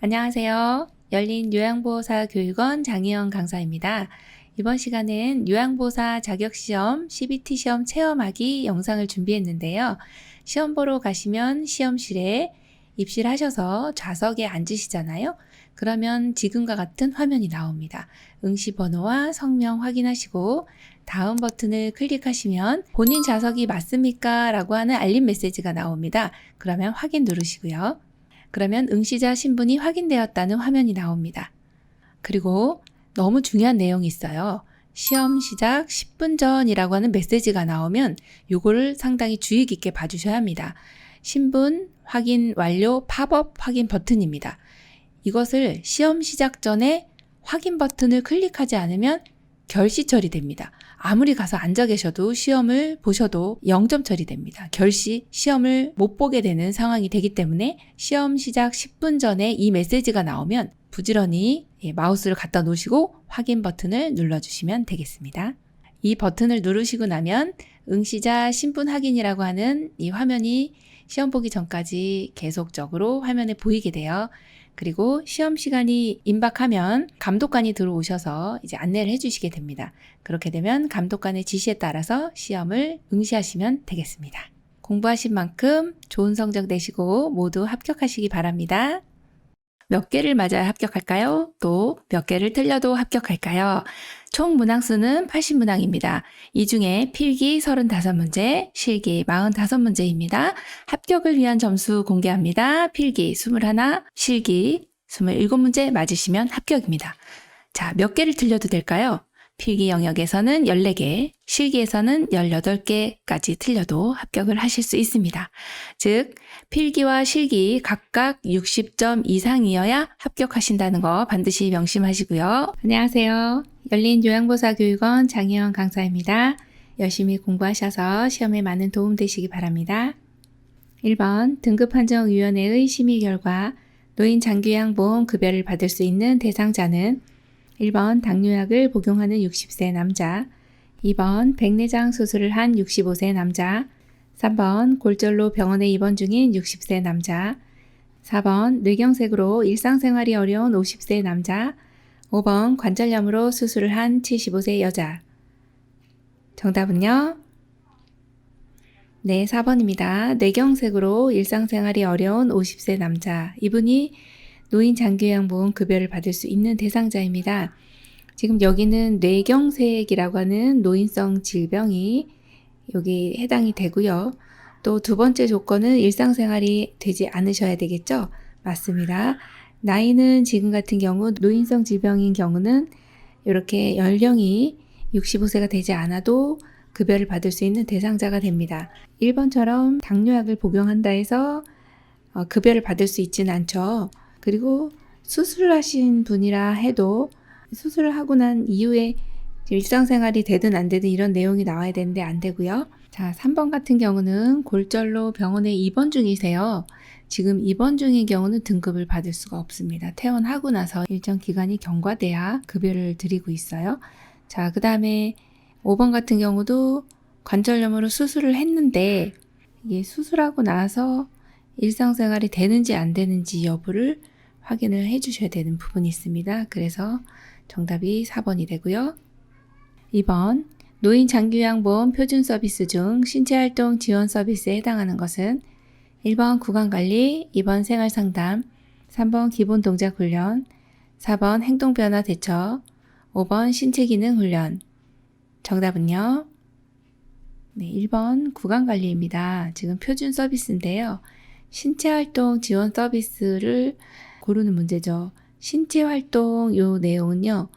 안녕하세요. 열린 요양보호사 교육원 장희영 강사입니다. 이번 시간은 요양보호사 자격시험 CBT 시험 체험하기 영상을 준비했는데요. 시험 보러 가시면 시험실에 입실하셔서 좌석에 앉으시잖아요. 그러면 지금과 같은 화면이 나옵니다. 응시 번호와 성명 확인하시고 다음 버튼을 클릭하시면 본인 좌석이 맞습니까? 라고 하는 알림 메시지가 나옵니다. 그러면 확인 누르시고요. 그러면 응시자 신분이 확인되었다는 화면이 나옵니다. 그리고 너무 중요한 내용이 있어요. 시험 시작 10분 전이라고 하는 메시지가 나오면 요거를 상당히 주의 깊게 봐주셔야 합니다. 신분 확인 완료 팝업 확인 버튼입니다. 이것을 시험 시작 전에 확인 버튼을 클릭하지 않으면 결시 처리됩니다. 아무리 가서 앉아 계셔도 시험을 보셔도 0점 처리됩니다. 결시 시험을 못 보게 되는 상황이 되기 때문에 시험 시작 10분 전에 이 메시지가 나오면 부지런히 마우스를 갖다 놓으시고 확인 버튼을 눌러주시면 되겠습니다. 이 버튼을 누르시고 나면 응시자 신분 확인이라고 하는 이 화면이 시험 보기 전까지 계속적으로 화면에 보이게 돼요. 그리고 시험 시간이 임박하면 감독관이 들어오셔서 이제 안내를 해주시게 됩니다. 그렇게 되면 감독관의 지시에 따라서 시험을 응시하시면 되겠습니다. 공부하신 만큼 좋은 성적 내시고 모두 합격하시기 바랍니다. 몇 개를 맞아야 합격할까요? 또 몇 개를 틀려도 합격할까요? 총 문항수는 80문항입니다. 이 중에 필기 35문제, 실기 45문제입니다. 합격을 위한 점수 공개합니다. 필기 21, 실기 27문제 맞으시면 합격입니다. 자, 몇 개를 틀려도 될까요? 필기 영역에서는 14개, 실기에서는 18개까지 틀려도 합격을 하실 수 있습니다. 즉, 필기와 실기 각각 60점 이상이어야 합격하신다는 거 반드시 명심하시고요. 안녕하세요. 열린 요양보호사 교육원 장희영 강사입니다. 열심히 공부하셔서 시험에 많은 도움 되시기 바랍니다. 1번 등급판정위원회의 심의 결과 노인 장기요양보험 급여를 받을 수 있는 대상자는 1번 당뇨약을 복용하는 60세 남자, 2번 백내장 수술을 한 65세 남자, 3번 골절로 병원에 입원 중인 60세 남자, 4번 뇌경색으로 일상생활이 어려운 50세 남자, 5번 관절염으로 수술을 한 75세 여자. 정답은요? 네, 4번입니다. 뇌경색으로 일상생활이 어려운 50세 남자. 이분이 노인 장기요양보험 급여를 받을 수 있는 대상자입니다. 지금 여기는 뇌경색이라고 하는 노인성 질병이 여기 해당이 되고요. 또 두 번째 조건은 일상생활이 되지 않으셔야 되겠죠? 맞습니다. 나이는 지금 같은 경우 노인성 질병인 경우는 이렇게 연령이 65세가 되지 않아도 급여를 받을 수 있는 대상자가 됩니다. 1번처럼 당뇨약을 복용한다 해서 급여를 받을 수 있지는 않죠. 그리고 수술을 하신 분이라 해도 수술을 하고 난 이후에 일상생활이 되든 안 되든 이런 내용이 나와야 되는데 안 되고요. 자, 3번 같은 경우는 골절로 병원에 입원 중이세요. 지금 입원 중인 경우는 등급을 받을 수가 없습니다. 퇴원하고 나서 일정 기간이 경과돼야 급여를 드리고 있어요. 자, 그 다음에 5번 같은 경우도 관절염으로 수술을 했는데 이게 수술하고 나서 일상생활이 되는지 안 되는지 여부를 확인을 해 주셔야 되는 부분이 있습니다. 그래서 정답이 4번이 되고요. 2번 노인 장기요양보험 표준 서비스 중 신체활동 지원 서비스에 해당하는 것은 1번 구강관리, 2번 생활상담, 3번 기본동작훈련, 4번 행동변화 대처, 5번 신체기능훈련. 정답은요? 네, 1번 구강관리입니다. 지금 표준 서비스인데요. 신체활동 지원 서비스를 고르는 문제죠. 신체활동 요 내용은요.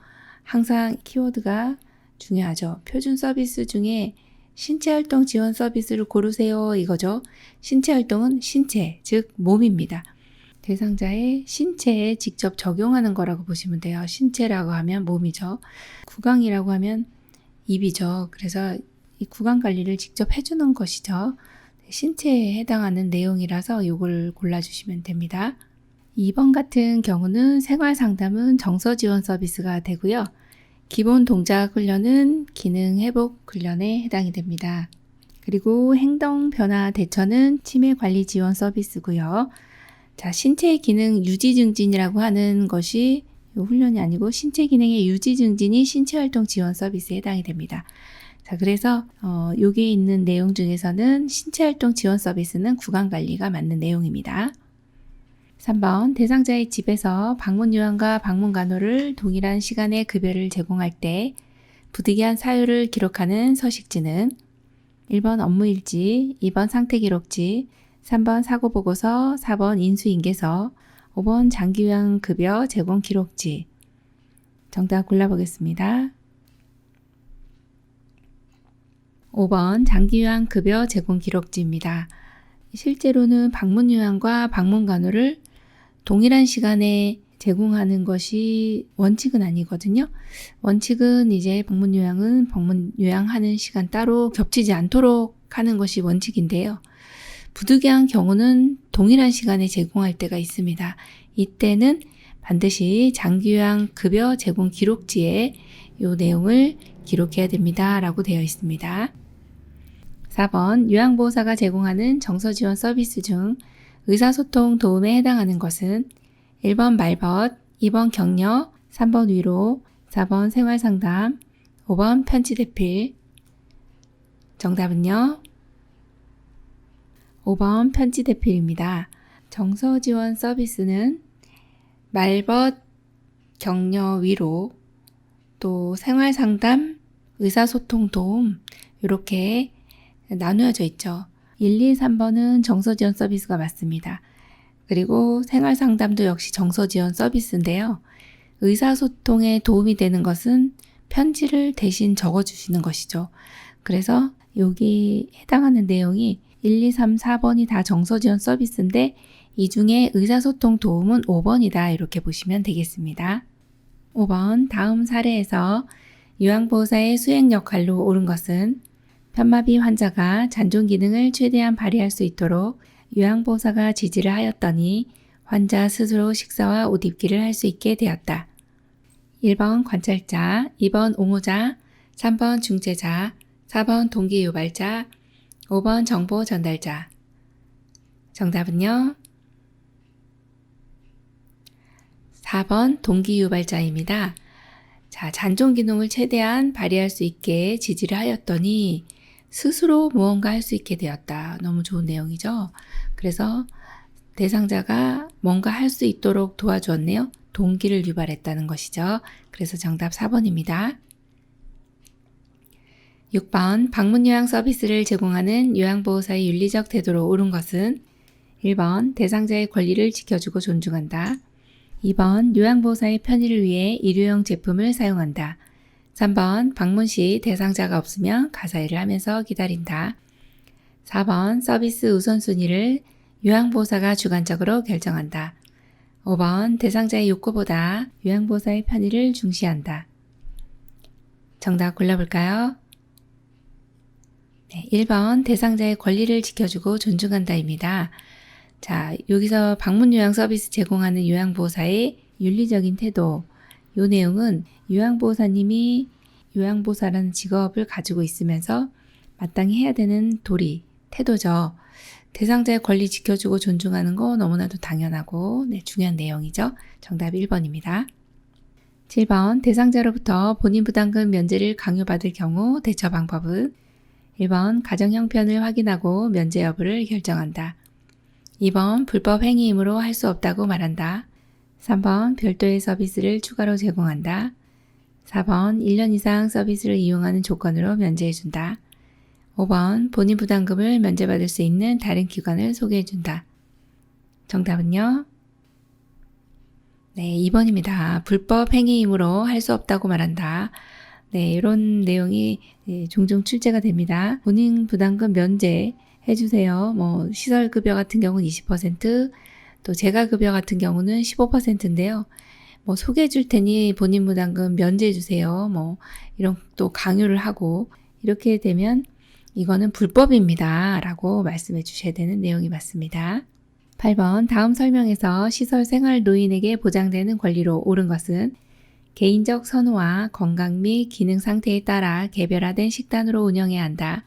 항상 키워드가 중요하죠. 표준 서비스 중에 신체활동 지원 서비스를 고르세요 이거죠. 신체활동은 신체, 즉 몸입니다. 대상자의 신체에 직접 적용하는 거라고 보시면 돼요. 신체라고 하면 몸이죠. 구강이라고 하면 입이죠. 그래서 이 구강 관리를 직접 해주는 것이죠. 신체에 해당하는 내용이라서 이걸 골라주시면 됩니다. 2번 같은 경우는 생활상담은 정서지원 서비스가 되고요. 기본 동작 훈련은 기능 회복 훈련에 해당이 됩니다. 그리고 행동 변화 대처는 치매 관리 지원 서비스고요. 자, 신체 기능 유지 증진이라고 하는 것이 훈련이 아니고 신체 기능의 유지 증진이 신체 활동 지원 서비스에 해당이 됩니다. 자, 그래서 여기에 있는 내용 중에서는 신체 활동 지원 서비스는 구강 관리가 맞는 내용입니다. 3번 대상자의 집에서 방문 요양과 방문 간호를 동일한 시간에 급여를 제공할 때 부득이한 사유를 기록하는 서식지는 1번 업무일지, 2번 상태기록지, 3번 사고보고서, 4번 인수인계서, 5번 장기요양급여 제공 기록지. 정답 골라보겠습니다. 5번 장기요양급여 제공 기록지입니다. 실제로는 방문요양과 방문간호를 동일한 시간에 제공하는 것이 원칙은 아니거든요. 원칙은 이제 방문요양은 방문요양하는 시간 따로 겹치지 않도록 하는 것이 원칙인데요. 부득이한 경우는 동일한 시간에 제공할 때가 있습니다. 이때는 반드시 장기요양 급여 제공 기록지에 이 내용을 기록해야 됩니다. 라고 되어 있습니다. 4번 요양보호사가 제공하는 정서지원 서비스 중 의사소통 도움에 해당하는 것은 1번 말벗, 2번 격려, 3번 위로, 4번 생활상담, 5번 편지대필. 정답은요? 5번 편지대필입니다. 정서지원 서비스는 말벗, 격려, 위로, 또 생활상담, 의사소통 도움 이렇게 나누어져 있죠. 1, 2, 3번은 정서지원 서비스가 맞습니다. 그리고 생활상담도 역시 정서지원 서비스인데요. 의사소통에 도움이 되는 것은 편지를 대신 적어주시는 것이죠. 그래서 여기 해당하는 내용이 1, 2, 3, 4번이 다 정서지원 서비스인데 이 중에 의사소통 도움은 5번이다 이렇게 보시면 되겠습니다. 5번 다음 사례에서 요양보호사의 수행 역할로 옳은 것은 편마비 환자가 잔존 기능을 최대한 발휘할 수 있도록 요양보호사가 지지를 하였더니 환자 스스로 식사와 옷 입기를 할 수 있게 되었다. 1번 관찰자, 2번 옹호자, 3번 중재자, 4번 동기유발자, 5번 정보 전달자. 정답은요? 4번 동기유발자입니다. 자, 잔존 기능을 최대한 발휘할 수 있게 지지를 하였더니 스스로 무언가 할 수 있게 되었다. 너무 좋은 내용이죠. 그래서 대상자가 뭔가 할 수 있도록 도와주었네요. 동기를 유발했다는 것이죠. 그래서 정답 4번입니다. 6번 방문요양 서비스를 제공하는 요양보호사의 윤리적 태도로 옳은 것은 1번 대상자의 권리를 지켜주고 존중한다. 2번 요양보호사의 편의를 위해 일회용 제품을 사용한다. 3번 방문 시 대상자가 없으면 가사일을 하면서 기다린다. 4번 서비스 우선순위를 요양보호사가 주관적으로 결정한다. 5번 대상자의 욕구보다 요양보호사의 편의를 중시한다. 정답 골라볼까요? 네, 1번 대상자의 권리를 지켜주고 존중한다입니다. 자, 여기서 방문요양 서비스 제공하는 요양보호사의 윤리적인 태도, 이 내용은 요양보호사님이 요양보호사라는 직업을 가지고 있으면서 마땅히 해야 되는 도리, 태도죠. 대상자의 권리 지켜주고 존중하는 거 너무나도 당연하고 중요한 내용이죠. 정답 1번입니다. 7번 대상자로부터 본인 부담금 면제를 강요받을 경우 대처 방법은 1번 가정 형편을 확인하고 면제 여부를 결정한다. 2번 불법 행위이므로 할 수 없다고 말한다. 3번 별도의 서비스를 추가로 제공한다. 4번 1년 이상 서비스를 이용하는 조건으로 면제해준다. 5번 본인 부담금을 면제받을 수 있는 다른 기관을 소개해준다. 정답은요? 네, 2번입니다. 불법 행위이므로 할 수 없다고 말한다. 네, 이런 내용이 종종 출제가 됩니다. 본인 부담금 면제 해주세요. 시설급여 같은 경우는 20%, 또 재가급여 같은 경우는 15%인데요. 소개해 줄 테니 본인 부담금 면제해 주세요. 이런 또 강요를 하고 이렇게 되면 이거는 불법입니다. 라고 말씀해 주셔야 되는 내용이 맞습니다. 8번 다음 설명에서 시설 생활 노인에게 보장되는 권리로 옳은 것은 개인적 선호와 건강 및 기능 상태에 따라 개별화된 식단으로 운영해야 한다.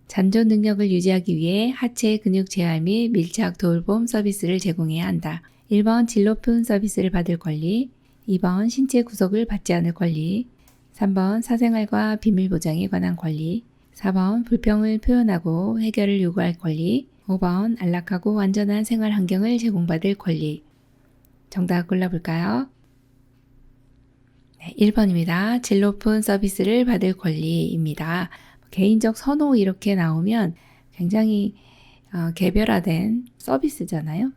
잔존 능력을 유지하기 위해 하체 근육 재활 및 밀착 돌봄 서비스를 제공해야 한다. 1번 질 높은 서비스를 받을 권리, 2번 신체 구속을 받지 않을 권리, 3번 사생활과 비밀 보장에 관한 권리, 4번 불평을 표현하고 해결을 요구할 권리, 5번 안락하고 안전한 생활 환경을 제공받을 권리. 정답 골라볼까요? 네, 1번입니다. 질 높은 서비스를 받을 권리입니다. 개인적 선호 이렇게 나오면 굉장히 개별화된 서비스잖아요.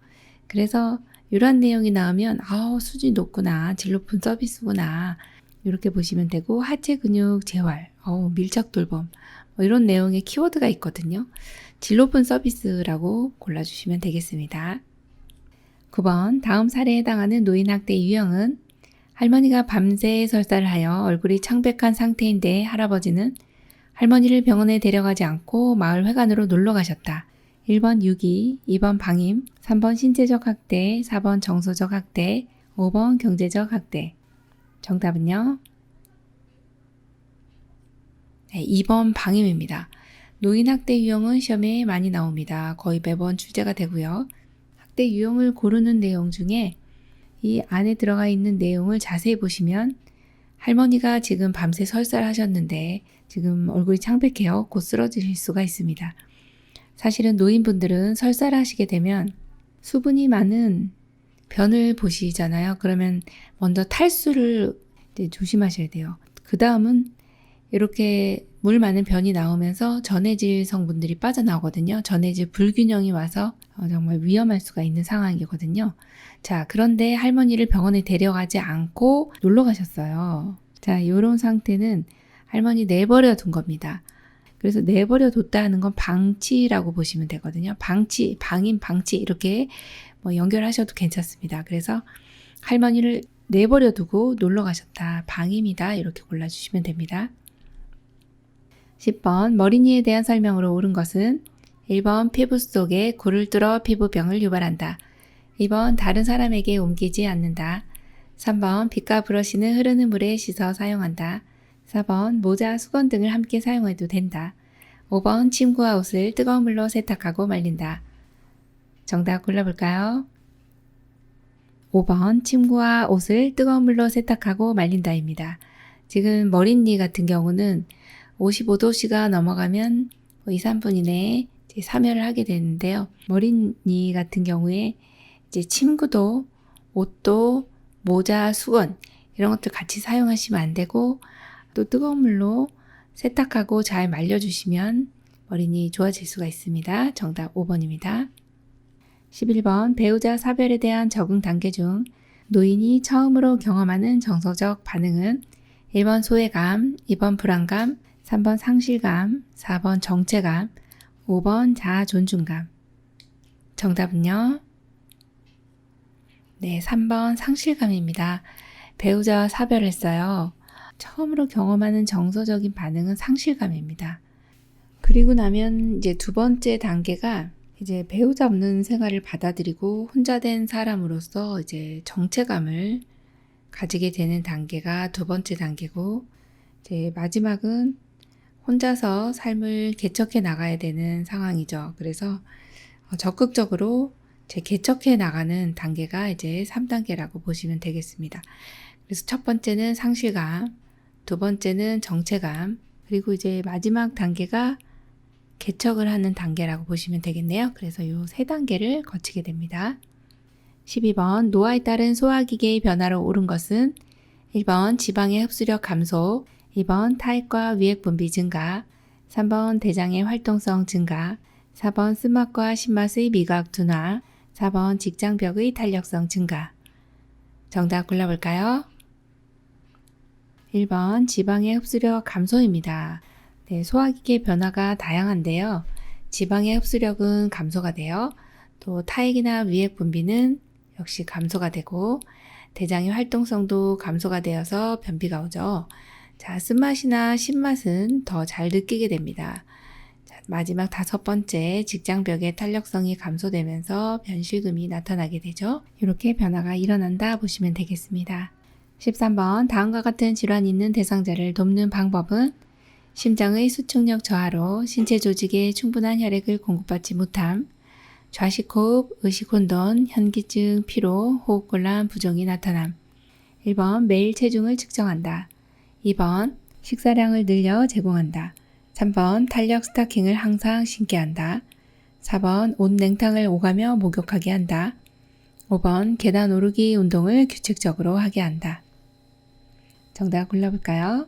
그래서 이런 내용이 나오면 수준이 높구나, 질 높은 서비스구나 이렇게 보시면 되고, 하체 근육 재활, 밀착 돌봄 이런 내용의 키워드가 있거든요. 질 높은 서비스라고 골라주시면 되겠습니다. 9번 다음 사례에 해당하는 노인 학대 유형은 할머니가 밤새 설사를 하여 얼굴이 창백한 상태인데 할아버지는 할머니를 병원에 데려가지 않고 마을 회관으로 놀러 가셨다. 1번 유기, 2번 방임, 3번 신체적 학대, 4번 정서적 학대, 5번 경제적 학대. 정답은요? 네, 2번 방임입니다. 노인 학대 유형은 시험에 많이 나옵니다. 거의 매번 출제가 되고요. 학대 유형을 고르는 내용 중에 이 안에 들어가 있는 내용을 자세히 보시면 할머니가 지금 밤새 설사를 하셨는데 지금 얼굴이 창백해요. 곧 쓰러지실 수가 있습니다. 사실은 노인분들은 설사를 하시게 되면 수분이 많은 변을 보시잖아요. 그러면 먼저 탈수를 조심하셔야 돼요. 그 다음은 이렇게 물 많은 변이 나오면서 전해질 성분들이 빠져나오거든요. 전해질 불균형이 와서 정말 위험할 수가 있는 상황이거든요. 자, 그런데 할머니를 병원에 데려가지 않고 놀러 가셨어요. 자, 이런 상태는 할머니 내버려 둔 겁니다. 그래서 내버려 뒀다는 건 방치라고 보시면 되거든요. 방치, 방임, 방치 이렇게 연결하셔도 괜찮습니다. 그래서 할머니를 내버려 두고 놀러 가셨다, 방임이다 이렇게 골라주시면 됩니다. 10번 머리니에 대한 설명으로 옳은 것은 1번 피부 속에 굴을 뚫어 피부병을 유발한다. 2번 다른 사람에게 옮기지 않는다. 3번 빗과 브러쉬는 흐르는 물에 씻어 사용한다. 4번 모자, 수건 등을 함께 사용해도 된다. 5번 침구와 옷을 뜨거운 물로 세탁하고 말린다. 정답 골라볼까요? 5번 침구와 옷을 뜨거운 물로 세탁하고 말린다입니다. 지금 머리니 같은 경우는 55도씨가 넘어가면 2, 3분 이내에 사멸을 하게 되는데요. 머리니 같은 경우에 이제 침구도 옷도 모자, 수건 이런 것들 같이 사용하시면 안 되고, 또 뜨거운 물로 세탁하고 잘 말려주시면 머리니 좋아질 수가 있습니다. 정답 5번입니다. 11번 배우자 사별에 대한 적응 단계 중 노인이 처음으로 경험하는 정서적 반응은 1번 소외감, 2번 불안감, 3번 상실감, 4번 정체감, 5번 자아 존중감. 정답은요? 네, 3번 상실감입니다. 배우자와 사별했어요. 처음으로 경험하는 정서적인 반응은 상실감입니다. 그리고 나면 이제 두 번째 단계가 이제 배우자 없는 생활을 받아들이고 혼자 된 사람으로서 이제 정체감을 가지게 되는 단계가 두 번째 단계고, 이제 마지막은 혼자서 삶을 개척해 나가야 되는 상황이죠. 그래서 적극적으로 개척해 나가는 단계가 이제 3단계라고 보시면 되겠습니다. 그래서 첫 번째는 상실감, 두 번째는 정체감, 그리고 이제 마지막 단계가 개척을 하는 단계라고 보시면 되겠네요. 그래서 이 세 단계를 거치게 됩니다. 12번 노화에 따른 소화기계의 변화로 옳은 것은 1번 지방의 흡수력 감소, 2번 타액과 위액 분비 증가, 3번 대장의 활동성 증가, 4번 쓴맛과 신맛의 미각 둔화, 4번 직장벽의 탄력성 증가. 정답 골라볼까요? 1번 지방의 흡수력 감소입니다. 네, 소화기계 변화가 다양한데요. 지방의 흡수력은 감소가 돼요. 또 타액이나 위액 분비는 역시 감소가 되고, 대장의 활동성도 감소가 되어서 변비가 오죠. 자, 쓴맛이나 신맛은 더 잘 느끼게 됩니다. 자, 마지막 다섯 번째, 직장벽의 탄력성이 감소되면서 변실금이 나타나게 되죠. 이렇게 변화가 일어난다 보시면 되겠습니다. 13번 다음과 같은 질환이 있는 대상자를 돕는 방법은 심장의 수축력 저하로 신체 조직에 충분한 혈액을 공급받지 못함, 좌식 호흡, 의식 혼돈, 현기증, 피로, 호흡곤란, 부종이 나타남. 1번 매일 체중을 측정한다. 2번 식사량을 늘려 제공한다. 3번 탄력 스타킹을 항상 신게 한다. 4번 온 냉탕을 오가며 목욕하게 한다. 5번 계단 오르기 운동을 규칙적으로 하게 한다. 정답 골라볼까요?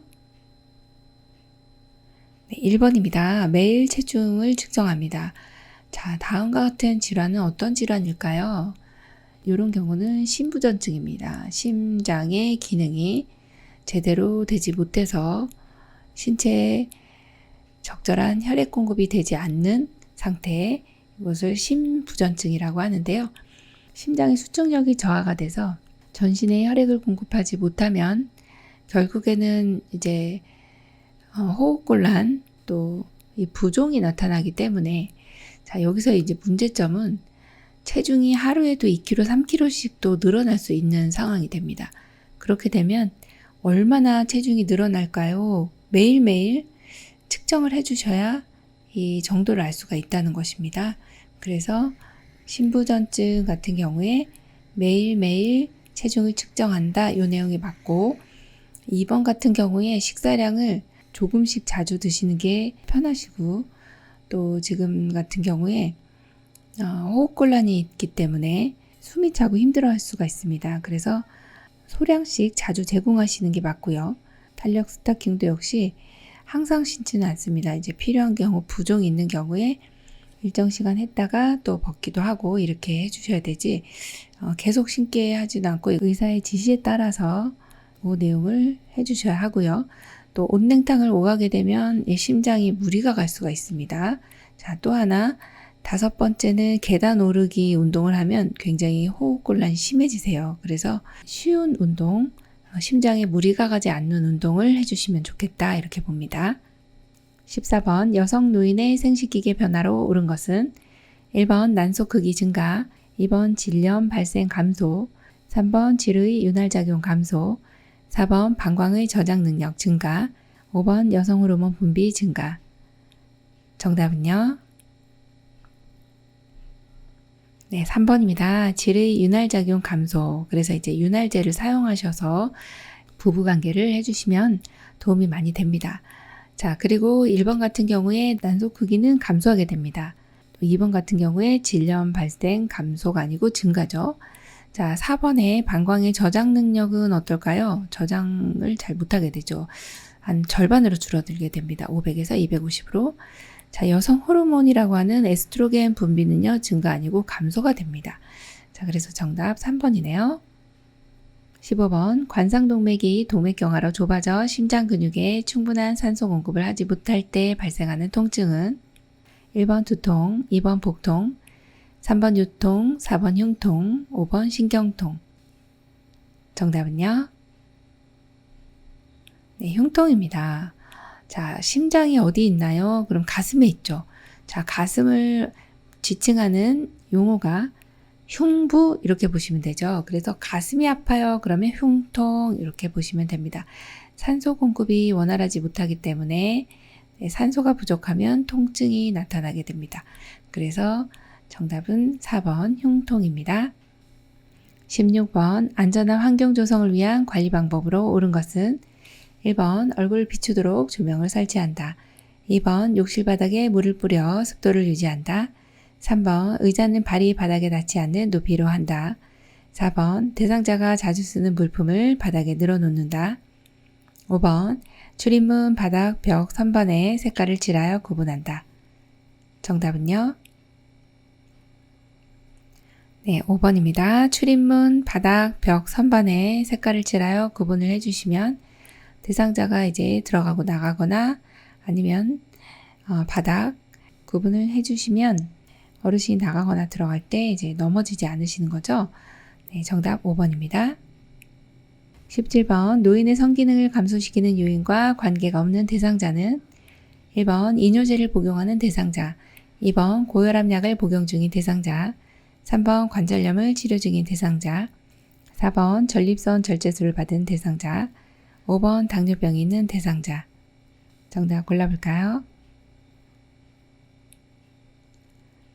네, 1번입니다. 매일 체중을 측정합니다. 자, 다음과 같은 질환은 어떤 질환일까요? 이런 경우는 심부전증입니다. 심장의 기능이 제대로 되지 못해서 신체에 적절한 혈액 공급이 되지 않는 상태, 이것을 심부전증이라고 하는데요. 심장의 수축력이 저하가 돼서 전신에 혈액을 공급하지 못하면 결국에는 이제 호흡곤란 또 이 부종이 나타나기 때문에, 자, 여기서 이제 문제점은 체중이 하루에도 2kg, 3kg씩도 늘어날 수 있는 상황이 됩니다. 그렇게 되면 얼마나 체중이 늘어날까요? 매일매일 측정을 해주셔야 이 정도를 알 수가 있다는 것입니다. 그래서 심부전증 같은 경우에 매일매일 체중을 측정한다, 이 내용이 맞고, 2번 같은 경우에 식사량을 조금씩 자주 드시는 게 편하시고, 또 지금 같은 경우에 호흡곤란이 있기 때문에 숨이 차고 힘들어할 수가 있습니다. 그래서 소량씩 자주 제공하시는 게 맞고요. 탄력 스타킹도 역시 항상 신지는 않습니다. 이제 필요한 경우, 부종이 있는 경우에 일정 시간 했다가 또 벗기도 하고 이렇게 해주셔야 되지, 계속 신게 하지도 않고 의사의 지시에 따라서 그 내용을 해주셔야 하고요. 또 온냉탕을 오가게 되면 심장이 무리가 갈 수가 있습니다. 자, 또 하나, 5번째는 계단 오르기 운동을 하면 굉장히 호흡곤란이 심해지세요. 그래서 쉬운 운동, 심장에 무리가 가지 않는 운동을 해주시면 좋겠다, 이렇게 봅니다. 14번 여성 노인의 생식기계 변화로 옳은 것은 1번 난소 크기 증가, 2번 질염 발생 감소, 3번 질의 윤활작용 감소, 4번 방광의 저장 능력 증가, 5번 여성 호르몬 분비 증가. 정답은요? 네, 3번입니다. 질의 윤활작용 감소. 그래서 이제 윤활제를 사용하셔서 부부관계를 해주시면 도움이 많이 됩니다. 자, 그리고 1번 같은 경우에 난소 크기는 감소하게 됩니다. 2번 같은 경우에 질염 발생 감소가 아니고 증가죠. 자, 4번에 방광의 저장 능력은 어떨까요? 저장을 잘 못하게 되죠. 한 절반으로 줄어들게 됩니다. 500에서 250으로. 자, 여성 호르몬이라고 하는 에스트로겐 분비는요, 증가 아니고 감소가 됩니다. 자, 그래서 정답 3번이네요. 15번 관상동맥이 동맥경화로 좁아져 심장 근육에 충분한 산소 공급을 하지 못할 때 발생하는 통증은 1번 두통, 2번 복통, 3번 유통, 4번 흉통, 5번 신경통. 정답은요? 네, 흉통입니다. 자, 심장이 어디 있나요? 그럼 가슴에 있죠. 자, 가슴을 지칭하는 용어가 흉부, 이렇게 보시면 되죠. 그래서 가슴이 아파요. 그러면 흉통, 이렇게 보시면 됩니다. 산소 공급이 원활하지 못하기 때문에 산소가 부족하면 통증이 나타나게 됩니다. 그래서 정답은 4번 흉통입니다. 16번 안전한 환경 조성을 위한 관리 방법으로 옳은 것은 1번 얼굴을 비추도록 조명을 설치한다. 2번 욕실 바닥에 물을 뿌려 습도를 유지한다. 3번 의자는 발이 바닥에 닿지 않는 높이로 한다. 4번 대상자가 자주 쓰는 물품을 바닥에 늘어놓는다. 5번 출입문 바닥 벽 선반에 색깔을 칠하여 구분한다. 정답은요? 네, 5번입니다. 출입문 바닥 벽 선반에 색깔을 칠하여 구분을 해주시면 대상자가 이제 들어가고 나가거나 아니면 바닥 구분을 해주시면 어르신이 나가거나 들어갈 때 이제 넘어지지 않으시는 거죠. 네, 정답 5번입니다. 17번 노인의 성기능을 감소시키는 요인과 관계가 없는 대상자는 1번 이뇨제를 복용하는 대상자, 2번 고혈압약을 복용 중인 대상자, 3번 관절염을 치료 중인 대상자, 4번 전립선 절제술을 받은 대상자, 5번 당뇨병이 있는 대상자. 정답 골라볼까요?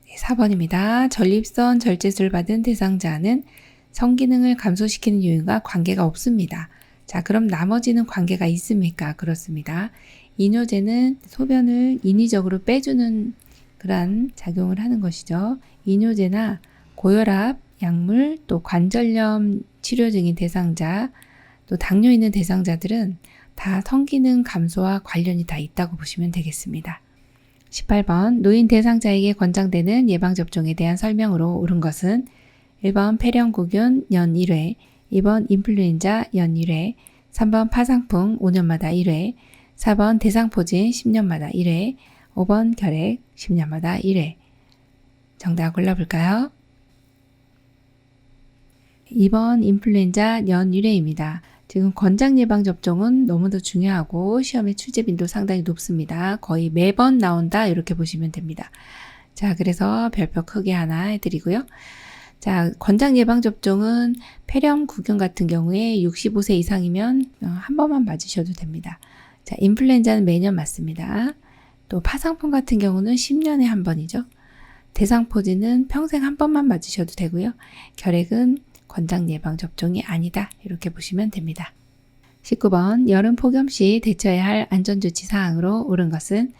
네, 4번입니다. 전립선 절제술을 받은 대상자는 성기능을 감소시키는 요인과 관계가 없습니다. 자, 그럼 나머지는 관계가 있습니까? 그렇습니다. 이뇨제는 소변을 인위적으로 빼주는 그러한 작용을 하는 것이죠. 이뇨제나 고혈압, 약물, 또 관절염 치료 중인 대상자, 또 당뇨 있는 대상자들은 다 성기능 감소와 관련이 다 있다고 보시면 되겠습니다. 18번 노인 대상자에게 권장되는 예방접종에 대한 설명으로 옳은 것은 1번 폐렴구균 연 1회, 2번 인플루엔자 연 1회, 3번 파상풍 5년마다 1회, 4번 대상포진 10년마다 1회, 5번 결핵 10년마다 1회. 정답 골라볼까요? 2번 인플루엔자 연 1회입니다. 지금 권장 예방접종은 너무도 중요하고 시험의 출제 빈도 상당히 높습니다. 거의 매번 나온다 이렇게 보시면 됩니다. 자, 그래서 별표 크게 하나 해드리고요. 자, 권장 예방접종은 폐렴구균 같은 경우에 65세 이상이면 한 번만 맞으셔도 됩니다. 자, 인플루엔자는 매년 맞습니다. 또 파상풍 같은 경우는 10년에 한 번이죠. 대상포진은 평생 한 번만 맞으셔도 되고요. 결핵은 권장 예방접종이 아니다. 이렇게 보시면 됩니다. 19번 여름 폭염 시 대처해야 할 안전조치 사항으로 옳은 것은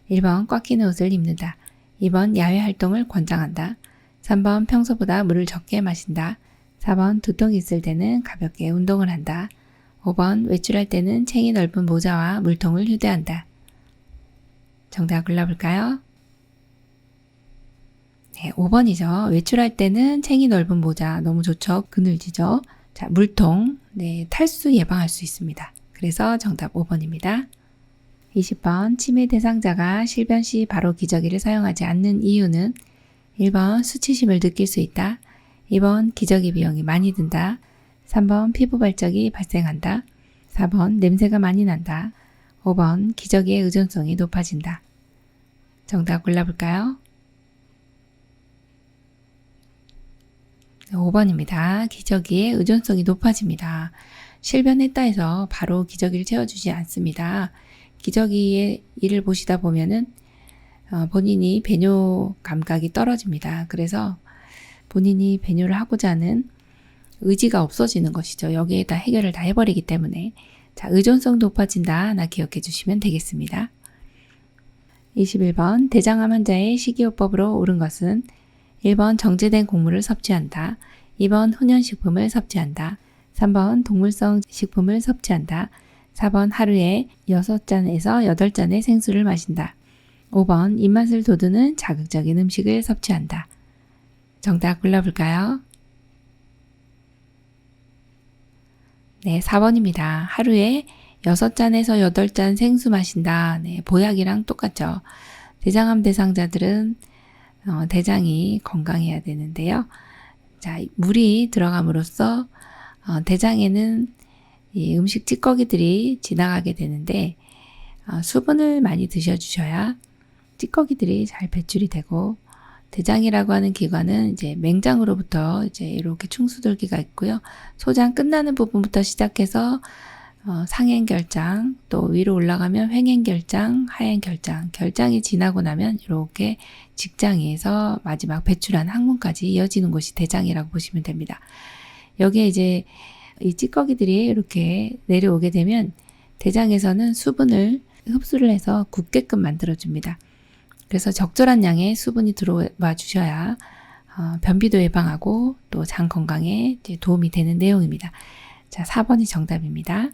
1번 꽉 끼는 옷을 입는다. 2번 야외 활동을 권장한다. 3번 평소보다 물을 적게 마신다. 4번 두통이 있을 때는 가볍게 운동을 한다. 5번 외출할 때는 챙이 넓은 모자와 물통을 휴대한다. 정답 골라볼까요? 네, 5번이죠. 외출할 때는 챙이 넓은 모자 너무 좋죠. 그늘지죠. 자, 물통. 네, 탈수 예방할 수 있습니다. 그래서 정답 5번입니다. 20번 치매 대상자가 실변 시 바로 기저귀를 사용하지 않는 이유는 1번 수치심을 느낄 수 있다. 2번 기저귀 비용이 많이 든다. 3번 피부 발적이 발생한다. 4번 냄새가 많이 난다. 5번 기저귀의 의존성이 높아진다. 정답 골라볼까요? 5번입니다. 기저귀의 의존성이 높아집니다. 실변했다 해서 바로 기저귀를 채워주지 않습니다. 기저귀의 일을 보시다 보면은 본인이 배뇨 감각이 떨어집니다. 그래서 본인이 배뇨를 하고자 하는 의지가 없어지는 것이죠. 여기에다 해결을 다 해버리기 때문에. 자, 의존성 높아진다 하나 기억해 주시면 되겠습니다. 21번 대장암 환자의 식이요법으로 옳은 것은 1번 정제된 곡물을 섭취한다. 2번 훈연식품을 섭취한다. 3번 동물성 식품을 섭취한다. 4번 하루에 6잔에서 8잔의 생수를 마신다. 5번 입맛을 돋우는 자극적인 음식을 섭취한다. 정답 골라볼까요? 네, 4번입니다. 하루에 6잔에서 8잔 생수 마신다. 네, 보약이랑 똑같죠. 대장암 대상자들은 대장이 건강해야 되는데요. 자, 물이 들어감으로써 대장에는 이 음식 찌꺼기들이 지나가게 되는데 수분을 많이 드셔주셔야 찌꺼기들이 잘 배출이 되고 대장이라고 하는 기관은 이제 맹장으로부터 이제 이렇게 충수돌기가 있고요. 소장 끝나는 부분부터 시작해서 상행결장, 또 위로 올라가면 횡행결장, 하행결장, 결장이 지나고 나면 이렇게 직장에서 마지막 배출한 항문까지 이어지는 곳이 대장이라고 보시면 됩니다. 여기에 이제 이 찌꺼기들이 이렇게 내려오게 되면 대장에서는 수분을 흡수를 해서 굳게끔 만들어줍니다. 그래서 적절한 양의 수분이 들어와 주셔야 변비도 예방하고 또 장 건강에 도움이 되는 내용입니다. 자, 4번이 정답입니다.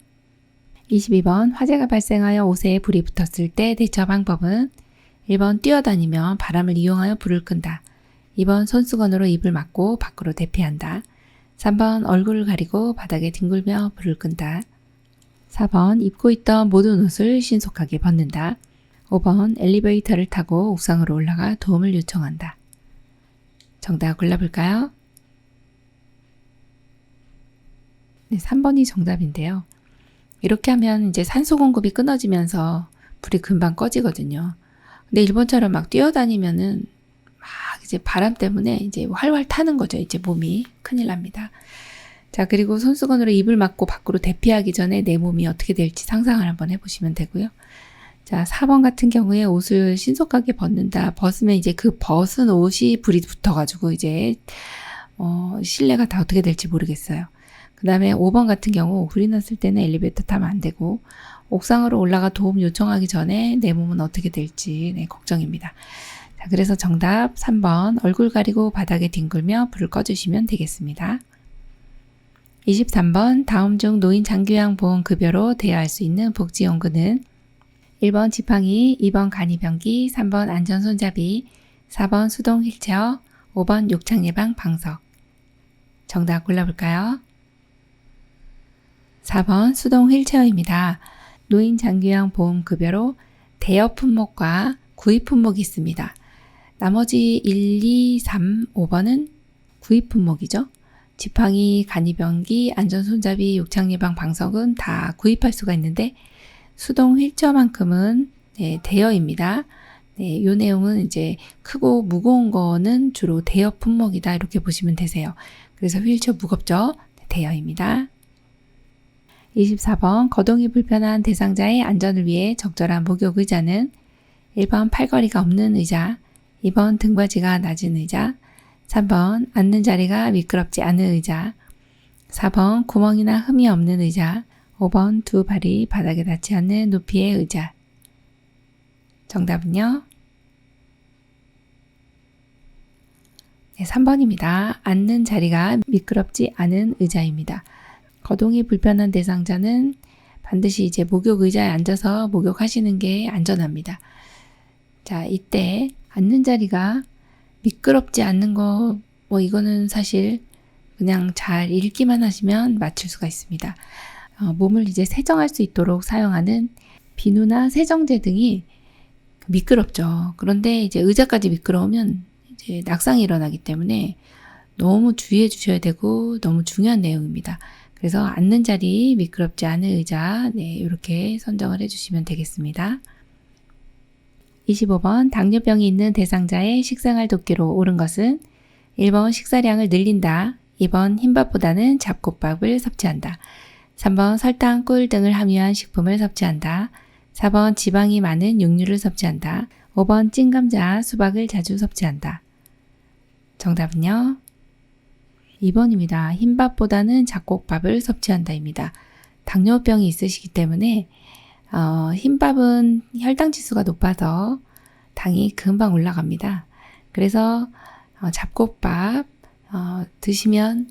22번 화재가 발생하여 옷에 불이 붙었을 때 대처 방법은 1번 뛰어다니며 바람을 이용하여 불을 끈다. 2번 손수건으로 입을 막고 밖으로 대피한다. 3번 얼굴을 가리고 바닥에 뒹굴며 불을 끈다. 4번 입고 있던 모든 옷을 신속하게 벗는다. 5번 엘리베이터를 타고 옥상으로 올라가 도움을 요청한다. 정답 골라볼까요? 네, 3번이 정답인데요. 이렇게 하면 이제 산소 공급이 끊어지면서 불이 금방 꺼지거든요. 근데 일본처럼 막 뛰어다니면은 막 이제 바람 때문에 이제 활활 타는 거죠. 이제 몸이 큰일 납니다. 자, 그리고 손수건으로 입을 막고 밖으로 대피하기 전에 내 몸이 어떻게 될지 상상을 한번 해보시면 되고요. 자, 4번 같은 경우에 옷을 신속하게 벗는다. 벗으면 이제 그 벗은 옷이 불이 붙어가지고 이제 실내가 다 어떻게 될지 모르겠어요. 그 다음에 5번 같은 경우 불이 났을 때는 엘리베이터 타면 안 되고 옥상으로 올라가 도움 요청하기 전에 내 몸은 어떻게 될지 걱정입니다. 자, 그래서 정답 3번 얼굴 가리고 바닥에 뒹굴며 불을 꺼주시면 되겠습니다. 23번 다음 중 노인 장기요양 보험급여로 대여할 수 있는 복지연구는 1번 지팡이, 2번 간이병기, 3번 안전손잡이, 4번 수동 휠체어, 5번 욕창 예방 방석. 정답 골라볼까요? 4번 수동 휠체어입니다. 노인 장기요양 보험급여로 대여 품목과 구입 품목이 있습니다. 나머지 1, 2, 3, 5번은 구입 품목이죠. 지팡이, 간이병기, 안전손잡이, 욕창 예방 방석은 다 구입할 수가 있는데 수동 휠체어만큼은 대여입니다. 이 내용은 이제 크고 무거운 거는 주로 대여 품목이다 이렇게 보시면 되세요. 그래서 휠체어 무겁죠? 대여입니다. 24번 거동이 불편한 대상자의 안전을 위해 적절한 목욕 의자는 1번 팔걸이가 없는 의자, 2번 등받이가 낮은 의자, 3번 앉는 자리가 미끄럽지 않은 의자, 4번 구멍이나 흠이 없는 의자, 5번 두 발이 바닥에 닿지 않는 높이의 의자. 정답은요? 3번입니다. 앉는 자리가 미끄럽지 않은 의자입니다. 거동이 불편한 대상자는 반드시 이제 목욕 의자에 앉아서 목욕하시는 게 안전합니다. 자, 이때 앉는 자리가 미끄럽지 않는 거, 이거는 사실 그냥 잘 읽기만 하시면 맞출 수가 있습니다. 몸을 이제 세정할 수 있도록 사용하는 비누나 세정제 등이 미끄럽죠. 그런데 이제 의자까지 미끄러우면 이제 낙상이 일어나기 때문에 너무 주의해 주셔야 되고 너무 중요한 내용입니다. 그래서 앉는 자리 미끄럽지 않은 의자 이렇게 선정을 해주시면 되겠습니다. 25번 당뇨병이 있는 대상자의 식생활 돕기로 옳은 것은 1번 식사량을 늘린다, 2번 흰밥보다는 잡곡밥을 섭취한다, 3번 설탕, 꿀 등을 함유한 식품을 섭취한다, 4번 지방이 많은 육류를 섭취한다, 5번 찐감자, 수박을 자주 섭취한다. 정답은요? 2번입니다. 흰밥보다는 잡곡밥을 섭취한다입니다. 당뇨병이 있으시기 때문에 흰밥은 혈당 지수가 높아서 당이 금방 올라갑니다. 그래서 잡곡밥 드시면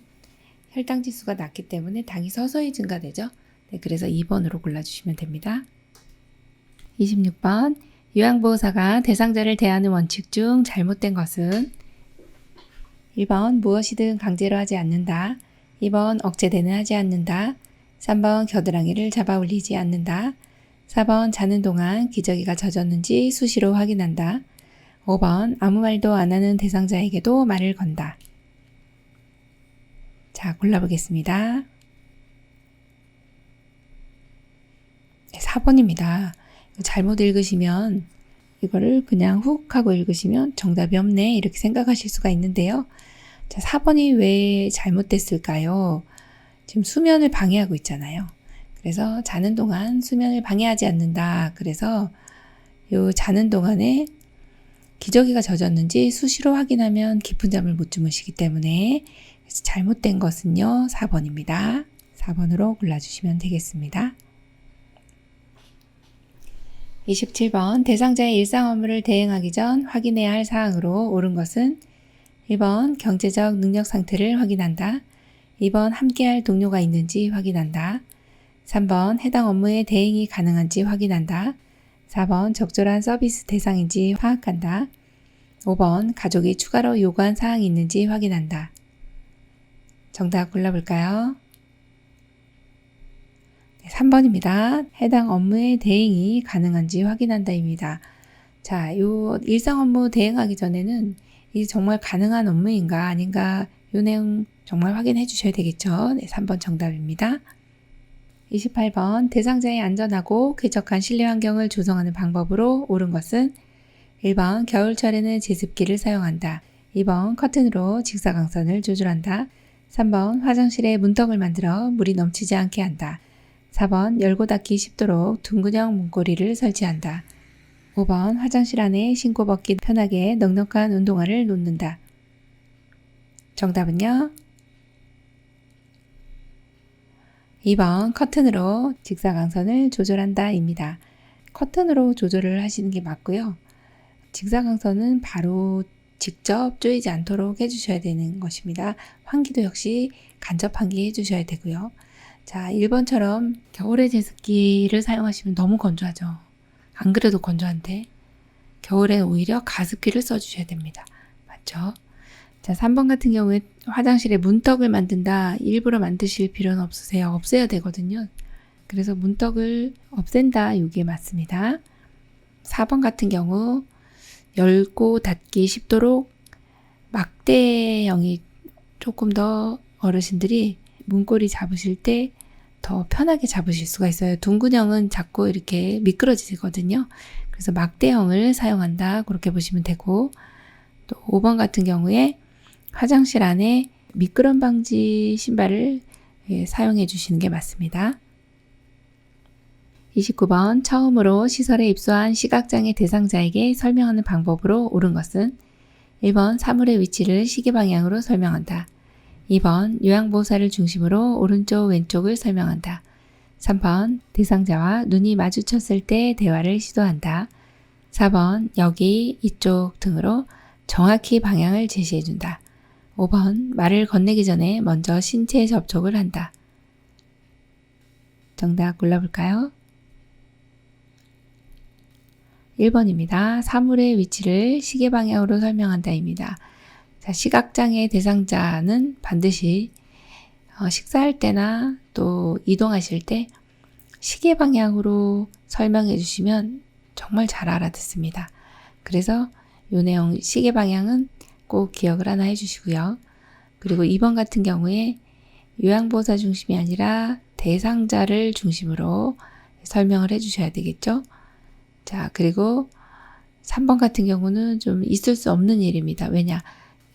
혈당 지수가 낮기 때문에 당이 서서히 증가되죠. 그래서 2번으로 골라주시면 됩니다. 26번 요양보호사가 대상자를 대하는 원칙 중 잘못된 것은 1번 무엇이든 강제로 하지 않는다, 2번 억제되는 하지 않는다, 3번 겨드랑이를 잡아 올리지 않는다, 4번 자는 동안 기저귀가 젖었는지 수시로 확인한다, 5번 아무 말도 안 하는 대상자에게도 말을 건다. 자, 골라보겠습니다. 4번입니다. 잘못 읽으시면 이거를 그냥 훅 하고 읽으시면 정답이 없네 이렇게 생각하실 수가 있는데요. 자, 4번이 왜 잘못됐을까요? 지금 수면을 방해하고 있잖아요. 그래서 자는 동안 수면을 방해하지 않는다. 그래서 요 자는 동안에 기저귀가 젖었는지 수시로 확인하면 깊은 잠을 못 주무시기 때문에 잘못된 것은요 4번입니다. 4번으로 골라주시면 되겠습니다. 27번 대상자의 일상 업무를 대행하기 전 확인해야 할 사항으로 옳은 것은 1번 경제적 능력 상태를 확인한다, 2번 함께할 동료가 있는지 확인한다, 3번 해당 업무에 대행이 가능한지 확인한다, 4번 적절한 서비스 대상인지 파악한다, 5번 가족이 추가로 요구한 사항이 있는지 확인한다. 정답 골라볼까요? 3번입니다. 해당 업무에 대행이 가능한지 확인한다입니다. 자, 요 일상 업무 대행하기 전에는 이게 정말 가능한 업무인가 아닌가 요 내용 정말 확인해 주셔야 되겠죠. 3번 정답입니다. 28번 대상자의 안전하고 쾌적한 실내 환경을 조성하는 방법으로 옳은 것은 1번 겨울철에는 제습기를 사용한다, 2번 커튼으로 직사광선을 조절한다, 3번 화장실에 문턱을 만들어 물이 넘치지 않게 한다, 4번 열고 닫기 쉽도록 둥근형 문고리를 설치한다. 5번 화장실 안에 신고 벗기 편하게 넉넉한 운동화를 놓는다. 정답은요? 2번 커튼으로 직사광선을 조절한다 입니다. 커튼으로 조절을 하시는 게 맞고요. 직사광선은 바로 직접 조이지 않도록 해주셔야 되는 것입니다. 환기도 역시 간접 환기 해주셔야 되고요. 자, 1번처럼 겨울에 제습기를 사용하시면 너무 건조하죠. 안 그래도 건조한데 겨울에 오히려 가습기를 써주셔야 됩니다. 맞죠? 자, 3번 같은 경우에 화장실에 문떡을 만든다. 일부러 만드실 필요는 없으세요. 없애야 되거든요. 그래서 문떡을 없앤다. 이게 맞습니다. 4번 같은 경우 열고 닫기 쉽도록 막대형이 조금 더 어르신들이 문고리 잡으실 때 더 편하게 잡으실 수가 있어요. 둥근형은 자꾸 이렇게 미끄러지거든요. 그래서 막대형을 사용한다. 그렇게 보시면 되고, 또 5번 같은 경우에 화장실 안에 미끄럼 방지 신발을 사용해 주시는 게 맞습니다. 29번 처음으로 시설에 입소한 시각장애 대상자에게 설명하는 방법으로 옳은 것은 1번 사물의 위치를 시계 방향으로 설명한다. 2번 요양보호사를 중심으로 오른쪽 왼쪽을 설명한다. 3번 대상자와 눈이 마주쳤을 때 대화를 시도한다. 4번 여기, 이쪽 등으로 정확히 방향을 제시해준다. 5번 말을 건네기 전에 먼저 신체 접촉을 한다. 정답 골라볼까요? 1번입니다. 사물의 위치를 시계 방향으로 설명한다입니다. 자, 시각장애 대상자는 반드시 식사할 때나 또 이동하실 때 시계 방향으로 설명해 주시면 정말 잘 알아듣습니다. 그래서 이 내용 시계 방향은 꼭 기억을 하나 해주시고요. 그리고 2번 같은 경우에 요양보호사 중심이 아니라 대상자를 중심으로 설명을 해주셔야 되겠죠. 자, 그리고 3번 같은 경우는 좀 있을 수 없는 일입니다. 왜냐?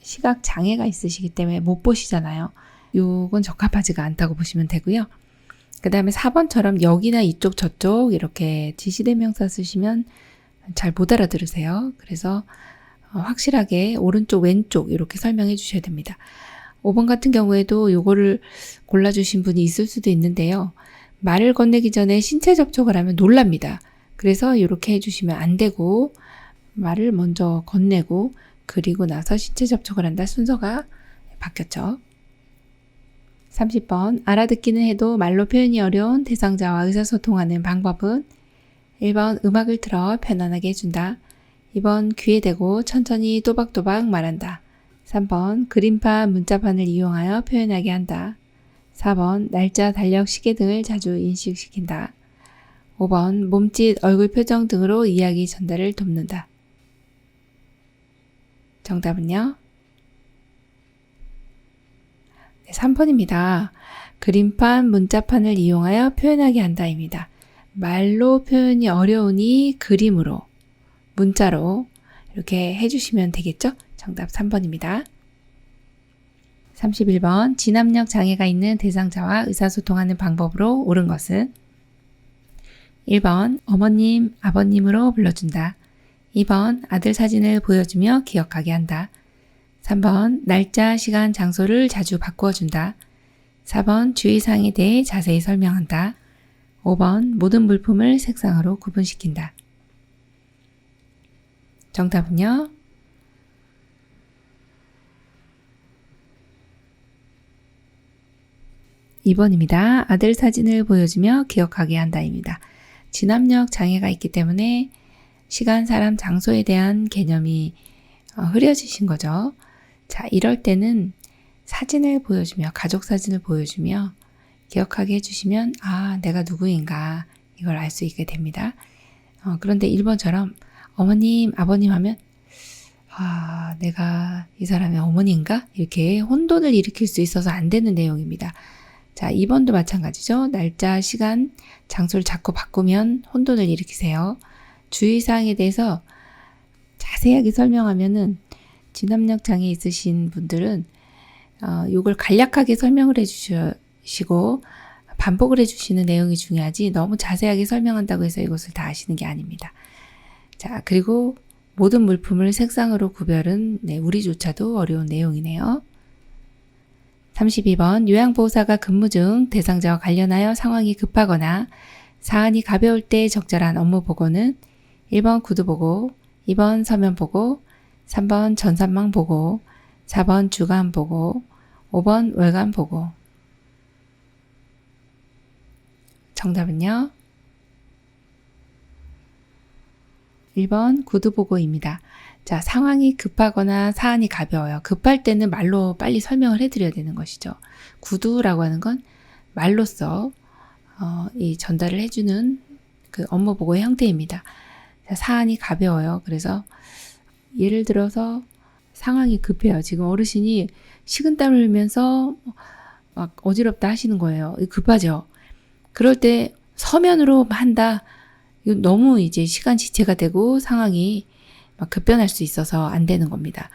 시각 장애가 있으시기 때문에 못 보시잖아요. 요건 적합하지가 않다고 보시면 되고요. 그 다음에 4번처럼 여기나 이쪽 저쪽 이렇게 지시대명사 쓰시면 잘 못 알아들으세요. 그래서 확실하게 오른쪽 왼쪽 이렇게 설명해 주셔야 됩니다. 5번 같은 경우에도 요거를 골라주신 분이 있을 수도 있는데요. 말을 건네기 전에 신체 접촉을 하면 놀랍니다. 그래서 이렇게 해주시면 안 되고 말을 먼저 건네고 그리고 나서 신체 접촉을 한다. 순서가 바뀌었죠. 30번 알아듣기는 해도 말로 표현이 어려운 대상자와 의사소통하는 방법은 1번 음악을 틀어 편안하게 해준다. 2번 귀에 대고 천천히 또박또박 말한다. 3번 그림판 문자판을 이용하여 표현하게 한다. 4번 날짜, 달력, 시계 등을 자주 인식시킨다. 5번 몸짓, 얼굴 표정 등으로 이야기 전달을 돕는다. 정답은요? 네, 3번입니다. 그림판, 문자판을 이용하여 표현하게 한다입니다. 말로 표현이 어려우니 그림으로, 문자로 이렇게 해주시면 되겠죠? 정답 3번입니다. 31번 진압력 장애가 있는 대상자와 의사소통하는 방법으로 옳은 것은 1번 어머님, 아버님으로 불러준다. 2번 아들 사진을 보여주며 기억하게 한다. 3번 날짜, 시간, 장소를 자주 바꾸어준다. 4번 주의사항에 대해 자세히 설명한다. 5번 모든 물품을 색상으로 구분시킨다. 정답은요? 2번입니다. 아들 사진을 보여주며 기억하게 한다입니다. 진압력 장애가 있기 때문에 시간, 사람, 장소에 대한 개념이 흐려지신 거죠. 자, 이럴 때는 사진을 보여주며, 가족 사진을 보여주며 기억하게 해주시면 아, 내가 누구인가 이걸 알 수 있게 됩니다. 그런데 1번처럼 어머님, 아버님 하면 아, 내가 이 사람의 어머니인가? 이렇게 혼돈을 일으킬 수 있어서 안 되는 내용입니다. 자, 2번도 마찬가지죠. 날짜, 시간, 장소를 자꾸 바꾸면 혼돈을 일으키세요. 주의사항에 대해서 자세하게 설명하면은 진압력 장애 있으신 분들은 이걸 간략하게 설명을 해주시고 반복을 해주시는 내용이 중요하지 너무 자세하게 설명한다고 해서 이것을 다 아시는 게 아닙니다. 자, 그리고 모든 물품을 색상으로 구별은 우리조차도 어려운 내용이네요. 32번 요양보호사가 근무 중 대상자와 관련하여 상황이 급하거나 사안이 가벼울 때 적절한 업무 보고는 1번 구두 보고, 2번 서면 보고, 3번 전산망 보고, 4번 주간 보고, 5번 월간 보고. 정답은요? 1번 구두 보고입니다. 자, 상황이 급하거나 사안이 가벼워요. 급할 때는 말로 빨리 설명을 해드려야 되는 것이죠. 구두라고 하는 건 말로써 이 전달을 해주는 그 업무 보고의 형태입니다. 자, 사안이 가벼워요. 그래서 예를 들어서 상황이 급해요. 지금 어르신이 식은땀을 흘리면서 막 어지럽다 하시는 거예요. 급하죠. 그럴 때 서면으로 한다. 이거 너무 이제 시간 지체가 되고 상황이 막 급변할 수 있어서 안 되는 겁니다.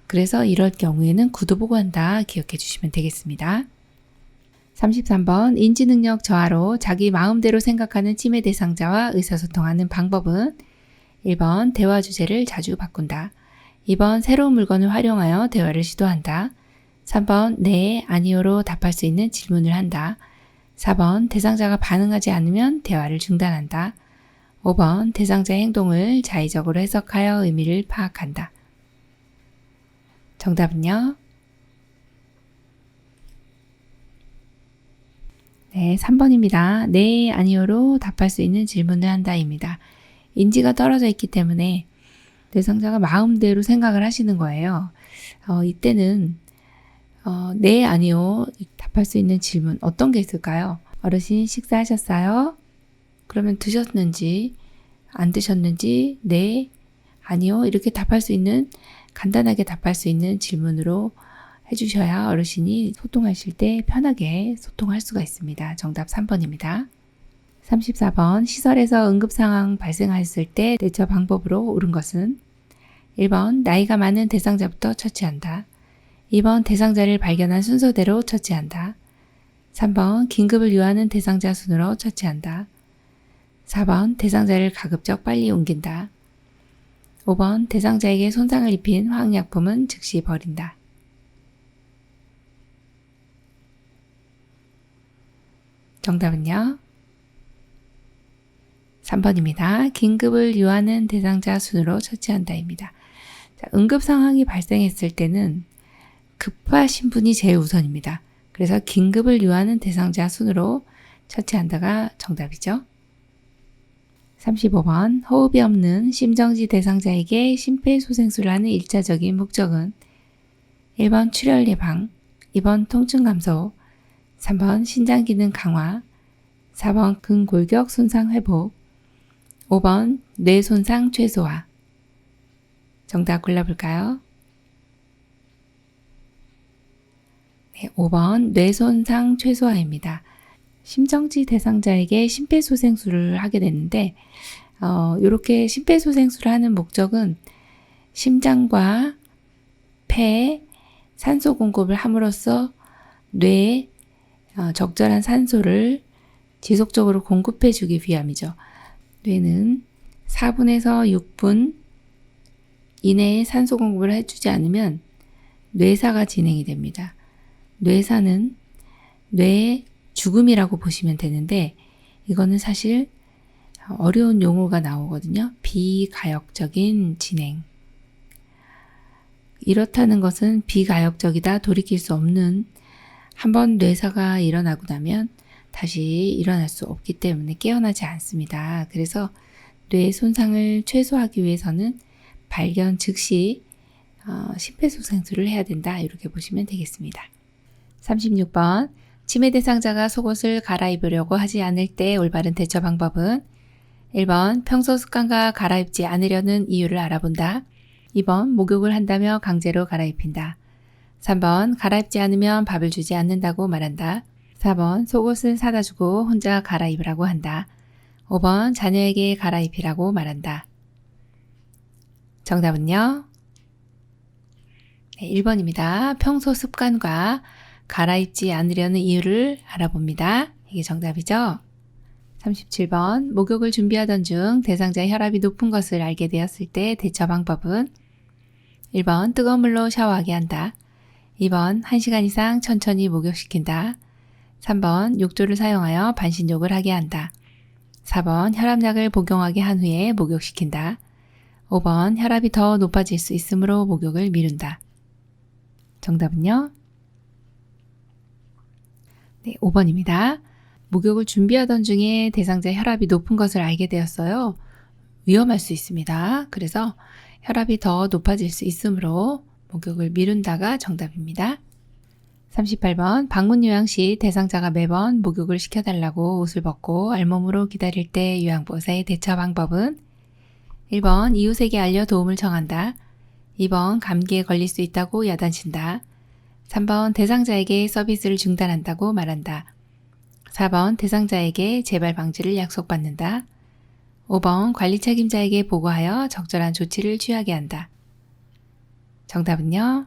그래서 이럴 경우에는 구두 보고 한다 기억해 주시면 되겠습니다. 33번 인지능력 저하로 자기 마음대로 생각하는 치매 대상자와 의사소통하는 방법은 1번 대화 주제를 자주 바꾼다. 2번 새로운 물건을 활용하여 대화를 시도한다. 3번 네, 아니요로 답할 수 있는 질문을 한다. 4번 대상자가 반응하지 않으면 대화를 중단한다. 5번 대상자의 행동을 자의적으로 해석하여 의미를 파악한다. 정답은요? 네, 3번입니다. 네, 아니요로 답할 수 있는 질문을 한다입니다. 인지가 떨어져 있기 때문에 대상자가 마음대로 생각을 하시는 거예요. 이때는 네, 아니요 답할 수 있는 질문 어떤 게 있을까요? 어르신 식사하셨어요? 그러면 드셨는지 안 드셨는지 네, 아니요 이렇게 답할 수 있는 간단하게 답할 수 있는 질문으로 해주셔야 어르신이 소통하실 때 편하게 소통할 수가 있습니다. 정답 3번입니다. 34번 시설에서 응급상황 발생하였을 때 대처 방법으로 옳은 것은 1번 나이가 많은 대상자부터 처치한다. 2번 대상자를 발견한 순서대로 처치한다. 3번 긴급을 요하는 대상자 순으로 처치한다. 4번 대상자를 가급적 빨리 옮긴다. 5번 대상자에게 손상을 입힌 화학약품은 즉시 버린다. 정답은요? 3번입니다. 긴급을 요하는 대상자 순으로 처치한다입니다. 자, 응급 상황이 발생했을 때는 급하신 분이 제일 우선입니다. 그래서 긴급을 요하는 대상자 순으로 처치한다가 정답이죠. 35번 호흡이 없는 심정지 대상자에게 심폐소생술을 하는 일차적인 목적은 1번 출혈 예방, 2번 통증 감소, 3번 신장 기능 강화, 4번 근골격 손상 회복, 5번 뇌 손상 최소화. 정답 골라볼까요? 네, 5번 뇌 손상 최소화입니다. 심정지 대상자에게 심폐소생술을 하게 되는데 이렇게 심폐소생술을 하는 목적은 심장과 폐에 산소 공급을 함으로써 뇌에 적절한 산소를 지속적으로 공급해 주기 위함이죠. 뇌는 4분에서 6분 이내에 산소 공급을 해주지 않으면 뇌사가 진행이 됩니다. 뇌사는 뇌의 죽음이라고 보시면 되는데 이거는 사실 어려운 용어가 나오거든요. 비가역적인 진행. 이렇다는 것은 비가역적이다, 돌이킬 수 없는, 한번 뇌사가 일어나고 나면 다시 일어날 수 없기 때문에 깨어나지 않습니다. 그래서 뇌 손상을 최소화하기 위해서는 발견 즉시 심폐소생술을 해야 된다, 이렇게 보시면 되겠습니다. 36번 치매 대상자가 속옷을 갈아입으려고 하지 않을 때 올바른 대처 방법은 1번 평소 습관과 갈아입지 않으려는 이유를 알아본다. 2번 목욕을 한다며 강제로 갈아입힌다. 3번 갈아입지 않으면 밥을 주지 않는다고 말한다. 4번 속옷을 사다 주고 혼자 갈아입으라고 한다. 5번 자녀에게 갈아입히라고 말한다. 정답은요? 네, 1번입니다. 평소 습관과 갈아입지 않으려는 이유를 알아봅니다. 이게 정답이죠? 37번 목욕을 준비하던 중 대상자의 혈압이 높은 것을 알게 되었을 때 대처 방법은 1번 뜨거운 물로 샤워하게 한다. 2번 1시간 이상 천천히 목욕시킨다. 3번 욕조를 사용하여 반신욕을 하게 한다. 4번 혈압약을 복용하게 한 후에 목욕시킨다. 5번 혈압이 더 높아질 수 있으므로 목욕을 미룬다. 정답은요? 네, 5번입니다. 목욕을 준비하던 중에 대상자의 혈압이 높은 것을 알게 되었어요. 위험할 수 있습니다. 그래서 혈압이 더 높아질 수 있으므로 목욕을 미룬다가 정답입니다. 38번 방문 요양 시 대상자가 매번 목욕을 시켜달라고 옷을 벗고 알몸으로 기다릴 때 요양보호사의 대처 방법은 1번 이웃에게 알려 도움을 청한다. 2번 감기에 걸릴 수 있다고 야단친다. 3번 대상자에게 서비스를 중단한다고 말한다. 4번 대상자에게 재발 방지를 약속받는다. 5번 관리 책임자에게 보고하여 적절한 조치를 취하게 한다. 정답은요?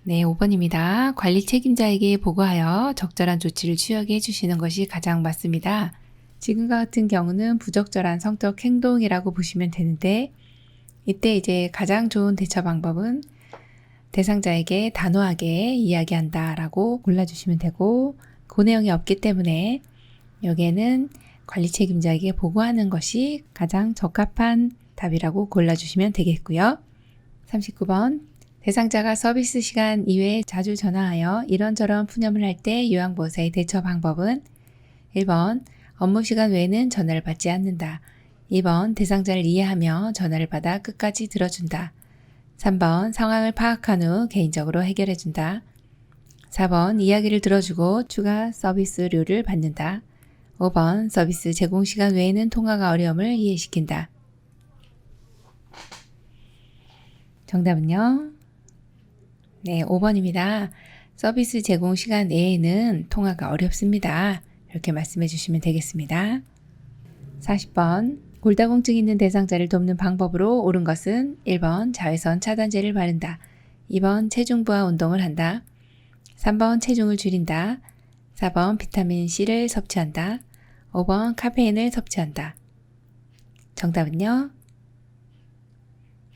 네, 5번입니다. 관리 책임자에게 보고하여 적절한 조치를 취하게 해주시는 것이 가장 맞습니다. 지금과 같은 경우는 부적절한 성적 행동이라고 보시면 되는데 이때 이제 가장 좋은 대처 방법은 대상자에게 단호하게 이야기한다 라고 골라주시면 되고 그 내용이 없기 때문에 여기에는 관리 책임자에게 보고하는 것이 가장 적합한 답이라고 골라주시면 되겠고요. 39번 대상자가 서비스 시간 이외에 자주 전화하여 이런저런 푸념을 할 때 요양보호사의 대처 방법은 1번 업무 시간 외에는 전화를 받지 않는다. 2번 대상자를 이해하며 전화를 받아 끝까지 들어준다. 3번 상황을 파악한 후 개인적으로 해결해준다. 4번 이야기를 들어주고 추가 서비스료를 받는다. 5번 서비스 제공 시간 외에는 통화가 어려움을 이해시킨다. 정답은요? 네, 5번입니다. 서비스 제공 시간 내에는 통화가 어렵습니다. 이렇게 말씀해 주시면 되겠습니다. 40번 골다공증 있는 대상자를 돕는 방법으로 옳은 것은 1번 자외선 차단제를 바른다. 2번 체중 부하 운동을 한다. 3번 체중을 줄인다. 4번 비타민 C를 섭취한다. 5번 카페인을 섭취한다. 정답은요?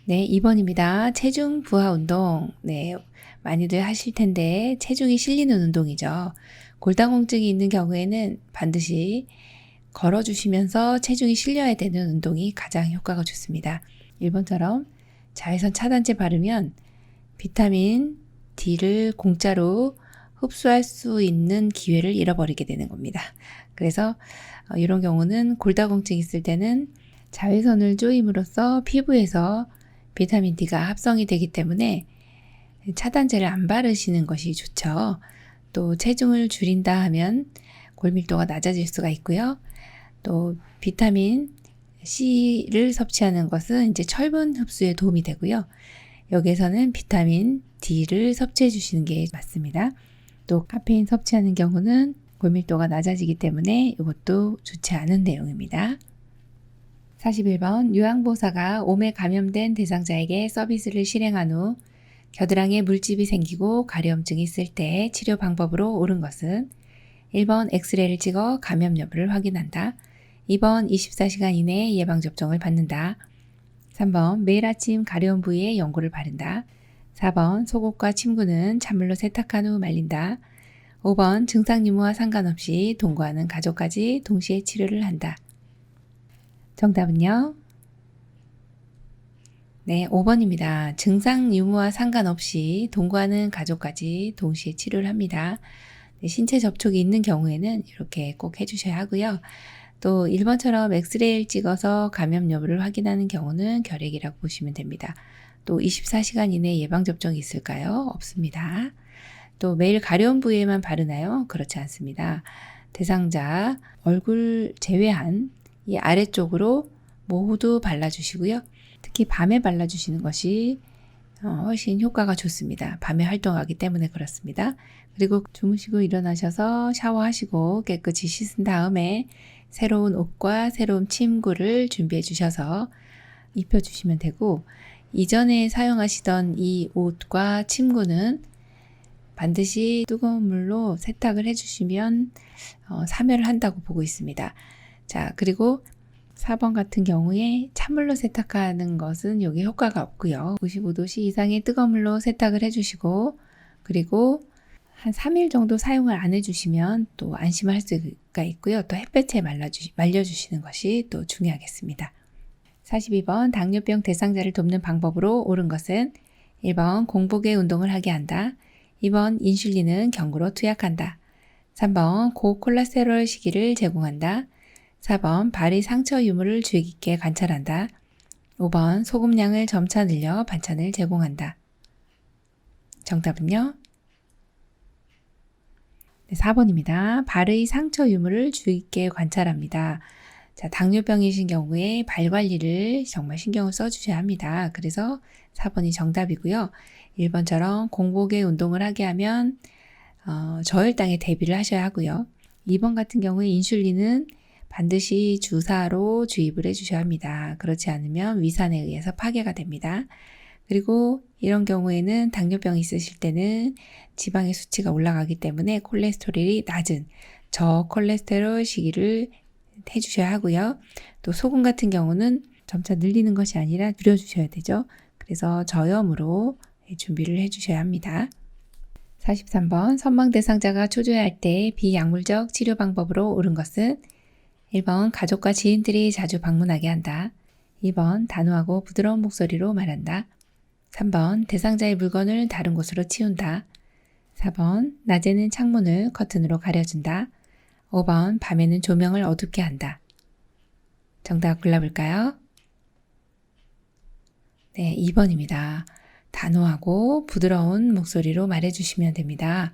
네, 2번입니다. 체중 부하 운동. 네, 많이들 하실 텐데 체중이 실리는 운동이죠. 골다공증이 있는 경우에는 반드시 걸어주시면서 체중이 실려야 되는 운동이 가장 효과가 좋습니다. 1번처럼 자외선 차단제 바르면 비타민 D를 공짜로 흡수할 수 있는 기회를 잃어버리게 되는 겁니다. 그래서 이런 경우는 골다공증 있을 때는 자외선을 쪼임으로써 피부에서 비타민 D가 합성이 되기 때문에 차단제를 안 바르시는 것이 좋죠. 또 체중을 줄인다 하면 골밀도가 낮아질 수가 있고요. 또 비타민 C를 섭취하는 것은 이제 철분 흡수에 도움이 되고요. 여기에서는 비타민 D를 섭취해 주시는 게 맞습니다. 또 카페인 섭취하는 경우는 골밀도가 낮아지기 때문에 이것도 좋지 않은 내용입니다. 41번 요양보호사가 몸에 감염된 대상자에게 서비스를 실행한 후 겨드랑이에 물집이 생기고 가려움증이 있을 때 치료 방법으로 옳은 것은 1번 엑스레이를 찍어 감염 여부를 확인한다. 2번 24시간 이내에 예방접종을 받는다. 3번 매일 아침 가려운 부위에 연고를 바른다. 4번 속옷과 침구는 찬물로 세탁한 후 말린다. 5번 증상 유무와 상관없이 동거하는 가족까지 동시에 치료를 한다. 정답은요? 네, 5번입니다. 증상 유무와 상관없이 동거하는 가족까지 동시에 치료를 합니다. 네, 신체 접촉이 있는 경우에는 이렇게 꼭 해주셔야 하고요. 또 1번처럼 엑스레이를 찍어서 감염 여부를 확인하는 경우는 결핵이라고 보시면 됩니다. 또 24시간 이내에 예방접종이 있을까요? 없습니다. 또 매일 가려운 부위에만 바르나요? 그렇지 않습니다. 대상자 얼굴 제외한 이 아래쪽으로 모두 발라주시고요. 특히 밤에 발라주시는 것이 훨씬 효과가 좋습니다. 밤에 활동하기 때문에 그렇습니다. 그리고 주무시고 일어나셔서 샤워하시고 깨끗이 씻은 다음에 새로운 옷과 새로운 침구를 준비해 주셔서 입혀주시면 되고 이전에 사용하시던 이 옷과 침구는 반드시 뜨거운 물로 세탁을 해주시면 사멸을 한다고 보고 있습니다. 자, 그리고 4번 같은 경우에 찬물로 세탁하는 것은 여기 효과가 없고요. 95도씨 이상의 뜨거운 물로 세탁을 해주시고, 그리고 한 3일 정도 사용을 안 해주시면 또 안심할 수가 있고요. 또 햇볕에 말려주시는 것이 또 중요하겠습니다. 42번 당뇨병 대상자를 돕는 방법으로 옳은 것은 1번 공복에 운동을 하게 한다. 2번 인슐린은 경구로 투약한다. 3번 고콜레스테롤 시기를 제공한다. 4번 발의 상처 유무를 주의 깊게 관찰한다. 5번 소금량을 점차 늘려 반찬을 제공한다. 정답은요? 네, 4번입니다. 발의 상처 유무를 주의 깊게 관찰합니다. 자, 당뇨병이신 경우에 발 관리를 정말 신경을 써주셔야 합니다. 그래서 4번이 정답이고요. 1번처럼 공복에 운동을 하게 하면 저혈당에 대비를 하셔야 하고요. 2번 같은 경우에 인슐린은 반드시 주사로 주입을 해주셔야 합니다. 그렇지 않으면 위산에 의해서 파괴가 됩니다. 그리고 이런 경우에는 당뇨병이 있으실 때는 지방의 수치가 올라가기 때문에 콜레스테롤이 낮은 저콜레스테롤 시기를 해주셔야 하고요. 또 소금 같은 경우는 점차 늘리는 것이 아니라 줄여주셔야 되죠. 그래서 저염으로 준비를 해주셔야 합니다. 43번 선망 대상자가 초조해할 때 비약물적 치료 방법으로 옳은 것은 1번 가족과 지인들이 자주 방문하게 한다. 2번 단호하고 부드러운 목소리로 말한다. 3번 대상자의 물건을 다른 곳으로 치운다. 4번 낮에는 창문을 커튼으로 가려준다. 5번 밤에는 조명을 어둡게 한다. 정답 골라볼까요? 네, 2번입니다. 단호하고 부드러운 목소리로 말해주시면 됩니다.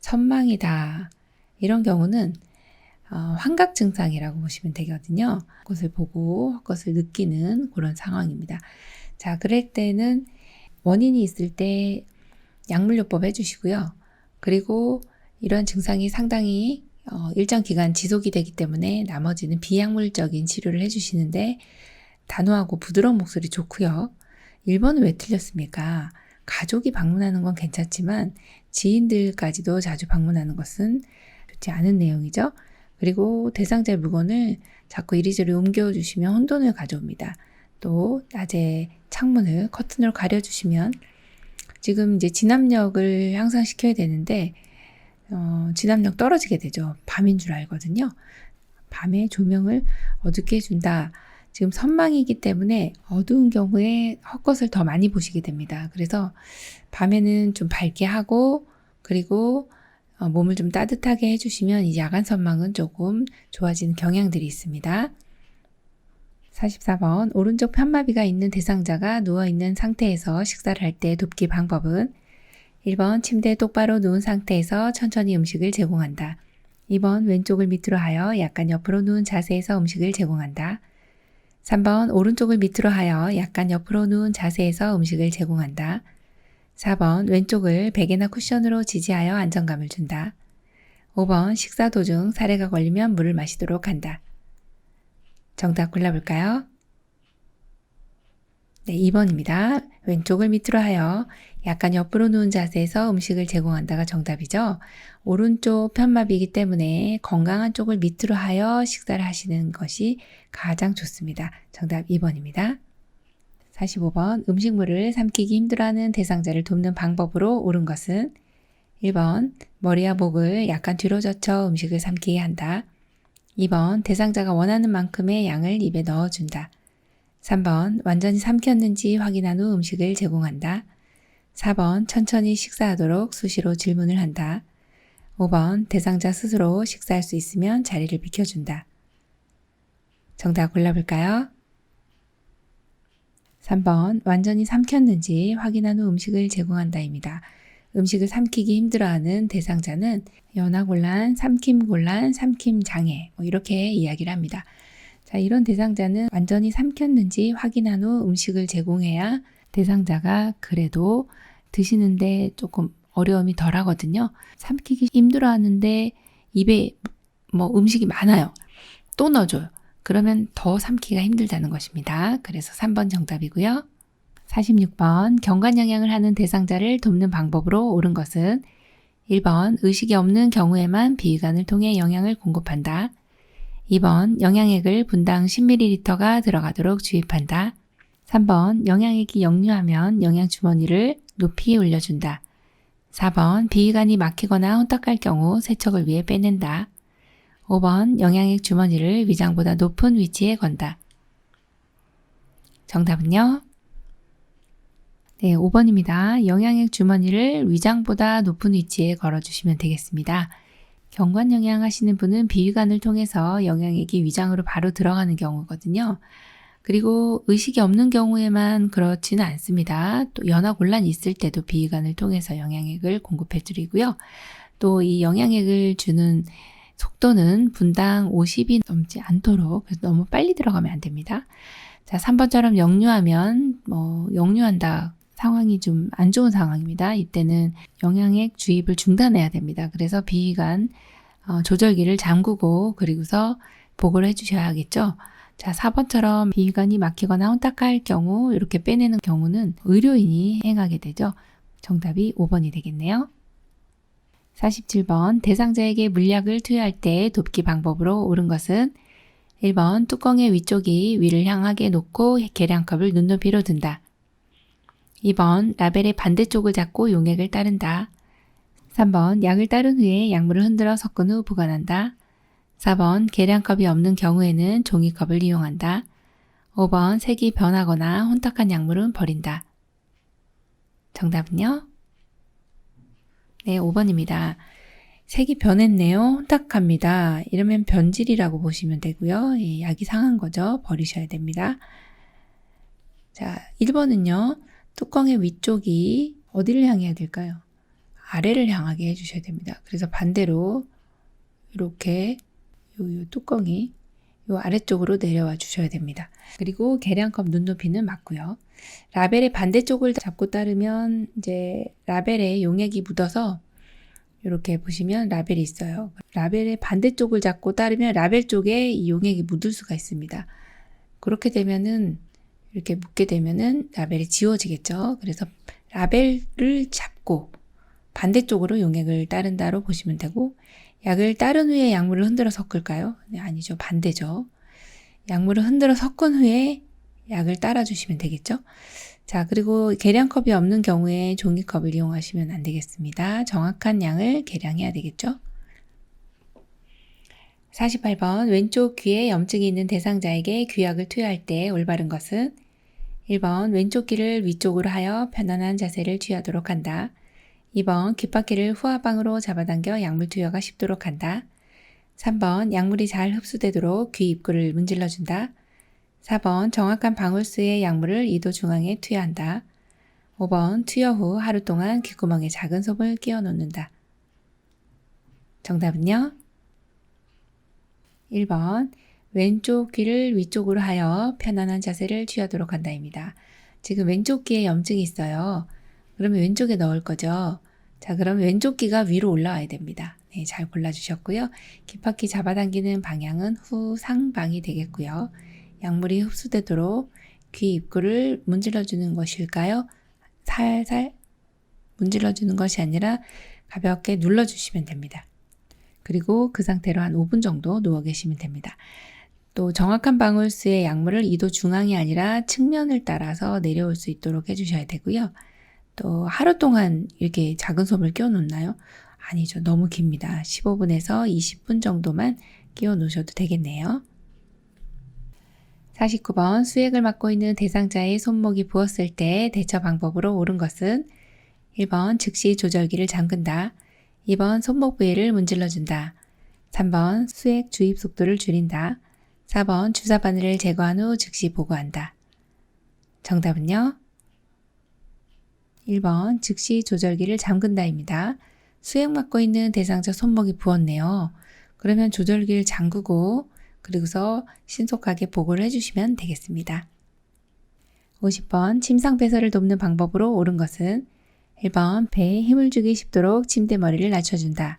선망이다. 이런 경우는 환각 증상이라고 보시면 되거든요. 헛것을 보고 헛것을 느끼는 그런 상황입니다. 자, 그럴 때는 원인이 있을 때 약물요법 해주시고요. 그리고 이런 증상이 상당히 일정 기간 지속이 되기 때문에 나머지는 비약물적인 치료를 해주시는데 단호하고 부드러운 목소리 좋고요. 1번은 왜 틀렸습니까? 가족이 방문하는 건 괜찮지만 지인들까지도 자주 방문하는 것은 좋지 않은 내용이죠. 그리고 대상자의 물건을 자꾸 이리저리 옮겨주시면 혼돈을 가져옵니다. 또 낮에 창문을 커튼으로 가려주시면 지금 이제 진압력을 향상시켜야 되는데 진압력 떨어지게 되죠. 밤인 줄 알거든요. 밤에 조명을 어둡게 해준다. 지금 선망이기 때문에 어두운 경우에 헛것을 더 많이 보시게 됩니다. 그래서 밤에는 좀 밝게 하고 그리고 몸을 좀 따뜻하게 해주시면 이 야간 선망은 조금 좋아지는 경향들이 있습니다. 44번 오른쪽 편마비가 있는 대상자가 누워있는 상태에서 식사를 할 때 돕기 방법은 1번 침대에 똑바로 누운 상태에서 천천히 음식을 제공한다. 2번 왼쪽을 밑으로 하여 약간 옆으로 누운 자세에서 음식을 제공한다. 3번 오른쪽을 밑으로 하여 약간 옆으로 누운 자세에서 음식을 제공한다. 4번 왼쪽을 베개나 쿠션으로 지지하여 안정감을 준다. 5번 식사 도중 사례가 걸리면 물을 마시도록 한다. 정답 골라볼까요? 네, 2번입니다. 왼쪽을 밑으로 하여 약간 옆으로 누운 자세에서 음식을 제공한다가 정답이죠. 오른쪽 편마비이기 때문에 건강한 쪽을 밑으로 하여 식사를 하시는 것이 가장 좋습니다. 정답 2번입니다. 45번 음식물을 삼키기 힘들어하는 대상자를 돕는 방법으로 옳은 것은 1번 머리와 목을 약간 뒤로 젖혀 음식을 삼키게 한다. 2번 대상자가 원하는 만큼의 양을 입에 넣어준다. 3번 완전히 삼켰는지 확인한 후 음식을 제공한다. 4번 천천히 식사하도록 수시로 질문을 한다. 5번 대상자 스스로 식사할 수 있으면 자리를 비켜준다. 정답 골라볼까요? 3번 완전히 삼켰는지 확인한 후 음식을 제공한다입니다. 음식을 삼키기 힘들어하는 대상자는 연화곤란, 삼킴곤란, 삼킴장애 이렇게 이야기를 합니다. 자, 이런 대상자는 완전히 삼켰는지 확인한 후 음식을 제공해야 대상자가 그래도 드시는데 조금 어려움이 덜 하거든요. 삼키기 힘들어하는데 입에 음식이 많아요. 또 넣어줘요. 그러면 더 삼키기가 힘들다는 것입니다. 그래서 3번 정답이고요. 46번 경관 영양을 하는 대상자를 돕는 방법으로 옳은 것은 1번 의식이 없는 경우에만 비위관을 통해 영양을 공급한다. 2번 영양액을 분당 10ml가 들어가도록 주입한다. 3번 영양액이 역류하면 영양주머니를 높이 올려준다. 4번 비위관이 막히거나 혼탁할 경우 세척을 위해 빼낸다. 5번 영양액 주머니를 위장보다 높은 위치에 건다. 정답은요? 네, 5번입니다. 영양액 주머니를 위장보다 높은 위치에 걸어주시면 되겠습니다. 경관영양 하시는 분은 비위관을 통해서 영양액이 위장으로 바로 들어가는 경우거든요. 그리고 의식이 없는 경우에만 그렇지는 않습니다. 또 연화곤란이 있을 때도 비위관을 통해서 영양액을 공급해 드리고요. 또 이 영양액을 주는 속도는 분당 50이 넘지 않도록, 그래서 너무 빨리 들어가면 안 됩니다. 자, 3번처럼 역류하면 역류한다. 상황이 좀 안 좋은 상황입니다. 이때는 영양액 주입을 중단해야 됩니다. 그래서 비위관 조절기를 잠그고 그리고서 보고를 해주셔야겠죠. 자, 4번처럼 비위관이 막히거나 혼탁할 경우 이렇게 빼내는 경우는 의료인이 행하게 되죠. 정답이 5번이 되겠네요. 47번 대상자에게 물약을 투여할 때 돕기 방법으로 옳은 것은 1번 뚜껑의 위쪽이 위를 향하게 놓고 계량컵을 눈높이로 든다. 2번 라벨의 반대쪽을 잡고 용액을 따른다. 3번 약을 따른 후에 약물을 흔들어 섞은 후 보관한다. 4번 계량컵이 없는 경우에는 종이컵을 이용한다. 5번 색이 변하거나 혼탁한 약물은 버린다. 정답은요? 네, 5번입니다. 색이 변했네요. 혼탁합니다. 이러면 변질이라고 보시면 되고요. 예, 약이 상한 거죠. 버리셔야 됩니다. 자, 1번은요. 뚜껑의 위쪽이 어디를 향해야 될까요? 아래를 향하게 해주셔야 됩니다. 그래서 반대로 이렇게 요 뚜껑이 요 아래쪽으로 내려와 주셔야 됩니다. 그리고 계량컵 눈높이는 맞고요. 라벨의 반대쪽을 잡고 따르면 이제 라벨에 용액이 묻어서 이렇게 보시면 라벨이 있어요. 라벨의 반대쪽을 잡고 따르면 라벨 쪽에 이 용액이 묻을 수가 있습니다. 그렇게 되면은 이렇게 묻게 되면은 라벨이 지워지겠죠. 그래서 라벨을 잡고 반대쪽으로 용액을 따른다로 보시면 되고, 약을 따른 후에 약물을 흔들어 섞을까요? 네, 아니죠. 반대죠. 약물을 흔들어 섞은 후에 약을 따라주시면 되겠죠. 자, 그리고 계량컵이 없는 경우에 종이컵을 이용하시면 안 되겠습니다. 정확한 양을 계량해야 되겠죠. 48번 왼쪽 귀에 염증이 있는 대상자에게 귀약을 투여할 때 올바른 것은 1번 왼쪽 귀를 위쪽으로 하여 편안한 자세를 취하도록 한다. 2번 귓바퀴를 후하방으로 잡아당겨 약물 투여가 쉽도록 한다. 3번 약물이 잘 흡수되도록 귀 입구를 문질러준다. 4번 정확한 방울수의 약물을 이도 중앙에 투여한다. 5번 투여 후 하루 동안 귓구멍에 작은 솜을 끼워 놓는다. 정답은요? 1번 왼쪽 귀를 위쪽으로 하여 편안한 자세를 취하도록 한다입니다. 지금 왼쪽 귀에 염증이 있어요. 그러면 왼쪽에 넣을 거죠. 자, 그럼 왼쪽 귀가 위로 올라와야 됩니다. 네, 잘 골라주셨고요. 귓바퀴 잡아당기는 방향은 후상방이 되겠고요. 약물이 흡수되도록 귀 입구를 문질러주는 것일까요? 살살 문질러주는 것이 아니라 가볍게 눌러주시면 됩니다. 그리고 그 상태로 한 5분 정도 누워 계시면 됩니다. 또 정확한 방울수의 약물을 이도 중앙이 아니라 측면을 따라서 내려올 수 있도록 해주셔야 되고요. 또 하루 동안 이렇게 작은 솜을 끼워 놓나요? 아니죠. 너무 깁니다. 15분에서 20분 정도만 끼워 놓으셔도 되겠네요. 49번 수액을 맡고 있는 대상자의 손목이 부었을 때 대처 방법으로 옳은 것은 1번 즉시 조절기를 잠근다. 2번 손목 부위를 문질러준다. 3번 수액 주입 속도를 줄인다. 4번 주사 바늘을 제거한 후 즉시 보고한다. 정답은요? 1번 즉시 조절기를 잠근다입니다. 수액 맡고 있는 대상자 손목이 부었네요. 그러면 조절기를 잠그고 그리고서 신속하게 보고를 해주시면 되겠습니다. 50번 침상 배설을 돕는 방법으로 옳은 것은 1번 배에 힘을 주기 쉽도록 침대 머리를 낮춰준다.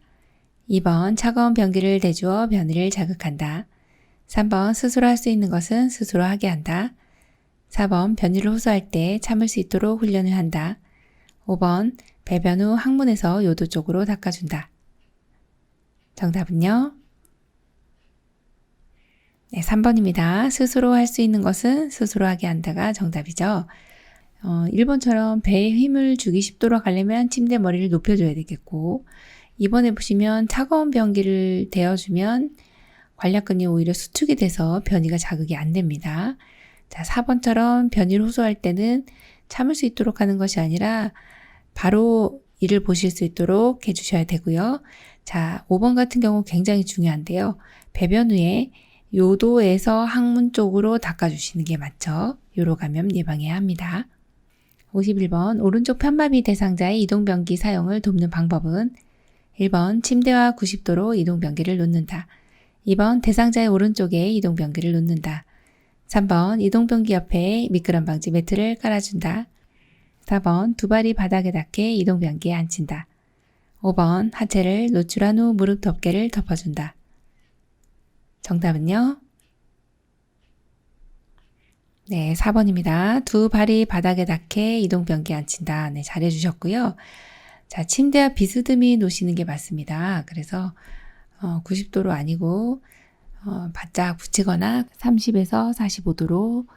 2번 차가운 변기를 대주어 변이를 자극한다. 3번 스스로 할 수 있는 것은 스스로 하게 한다. 4번 변이를 호소할 때 참을 수 있도록 훈련을 한다. 5번 배변 후 항문에서 요도 쪽으로 닦아준다. 정답은요? 네, 3번입니다. 스스로 할 수 있는 것은 스스로 하게 한다가 정답이죠. 1번처럼 배에 힘을 주기 쉽도록 하려면 침대 머리를 높여줘야 되겠고, 2번에 보시면 차가운 변기를 데워주면 관략근이 오히려 수축이 돼서 변이가 자극이 안 됩니다. 자, 4번처럼 변이를 호소할 때는 참을 수 있도록 하는 것이 아니라 바로 이를 보실 수 있도록 해주셔야 되고요. 자, 5번 같은 경우 굉장히 중요한데요. 배변 후에 요도에서 항문 쪽으로 닦아주시는 게 맞죠. 요로 감염 예방해야 합니다. 51번 오른쪽 편마비 대상자의 이동변기 사용을 돕는 방법은 1번 침대와 90도로 이동변기를 놓는다. 2번 대상자의 오른쪽에 이동변기를 놓는다. 3번 이동변기 옆에 미끄럼 방지 매트를 깔아준다. 4번 두 발이 바닥에 닿게 이동변기에 앉힌다. 5번 하체를 노출한 후 무릎 덮개를 덮어준다. 정답은요? 네, 4번입니다. 두 발이 바닥에 닿게 이동변기에 앉힌다. 네, 잘해주셨고요. 자, 침대와 비스듬히 놓으시는 게 맞습니다. 그래서 90도로 아니고 바짝 붙이거나 30에서 45도로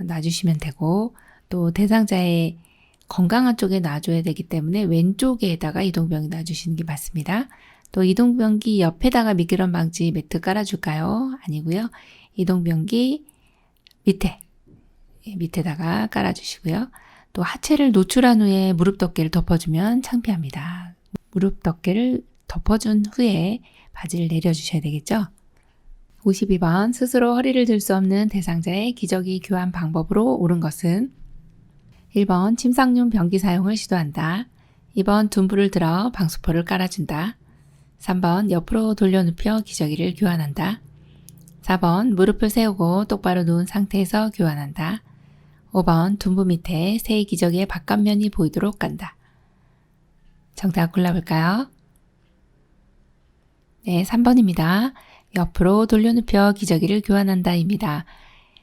놔주시면 되고, 또 대상자의 건강한 쪽에 놔줘야 되기 때문에 왼쪽에다가 이동변기 놔주시는 게 맞습니다. 또 이동변기 옆에다가 미끄럼 방지 매트 깔아줄까요? 아니고요. 이동변기 밑에다가 깔아주시고요. 또 하체를 노출한 후에 무릎 덮개를 덮어주면 창피합니다. 무릎 덮개를 덮어준 후에 바지를 내려주셔야 되겠죠? 52번 스스로 허리를 들 수 없는 대상자의 기저귀 교환 방법으로 옳은 것은 1번 침상용 변기 사용을 시도한다. 2번 둔부를 들어 방수포를 깔아준다. 3번 옆으로 돌려눕혀 기저귀를 교환한다. 4번 무릎을 세우고 똑바로 누운 상태에서 교환한다. 5번 둔부 밑에 새 기저귀의 바깥면이 보이도록 깐다. 정답 골라볼까요? 네, 3번입니다. 옆으로 돌려눕혀 기저귀를 교환한다입니다.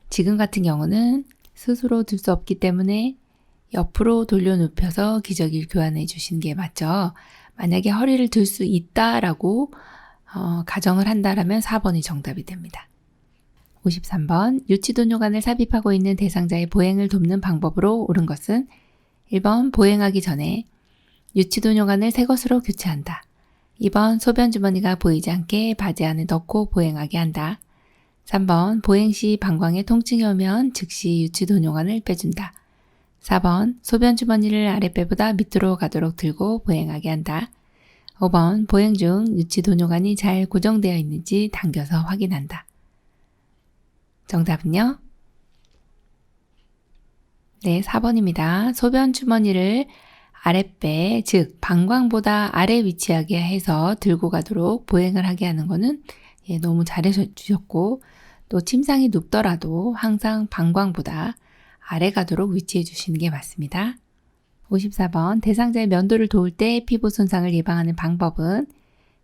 지금 같은 경우는 스스로 들 수 없기 때문에 옆으로 돌려눕혀서 기저귀를 교환해 주시는 게 맞죠. 만약에 허리를 들 수 있다라고 가정을 한다라면 4번이 정답이 됩니다. 53번 유치도뇨관을 삽입하고 있는 대상자의 보행을 돕는 방법으로 옳은 것은 1번 보행하기 전에 유치도뇨관을 새 것으로 교체한다. 2번 소변 주머니가 보이지 않게 바지 안에 넣고 보행하게 한다. 3번 보행 시 방광에 통증이 오면 즉시 유치도뇨관을 빼준다. 4번 소변 주머니를 아랫배보다 밑으로 가도록 들고 보행하게 한다. 5번 보행 중 유치도뇨관이 잘 고정되어 있는지 당겨서 확인한다. 정답은요? 네, 4번입니다. 소변 주머니를 아랫배, 즉 방광보다 아래 위치하게 해서 들고 가도록 보행을 하게 하는 거는 너무 잘해주셨고, 또 침상이 눕더라도 항상 방광보다 아래 가도록 위치해 주시는 게 맞습니다. 54번 대상자의 면도를 도울 때 피부 손상을 예방하는 방법은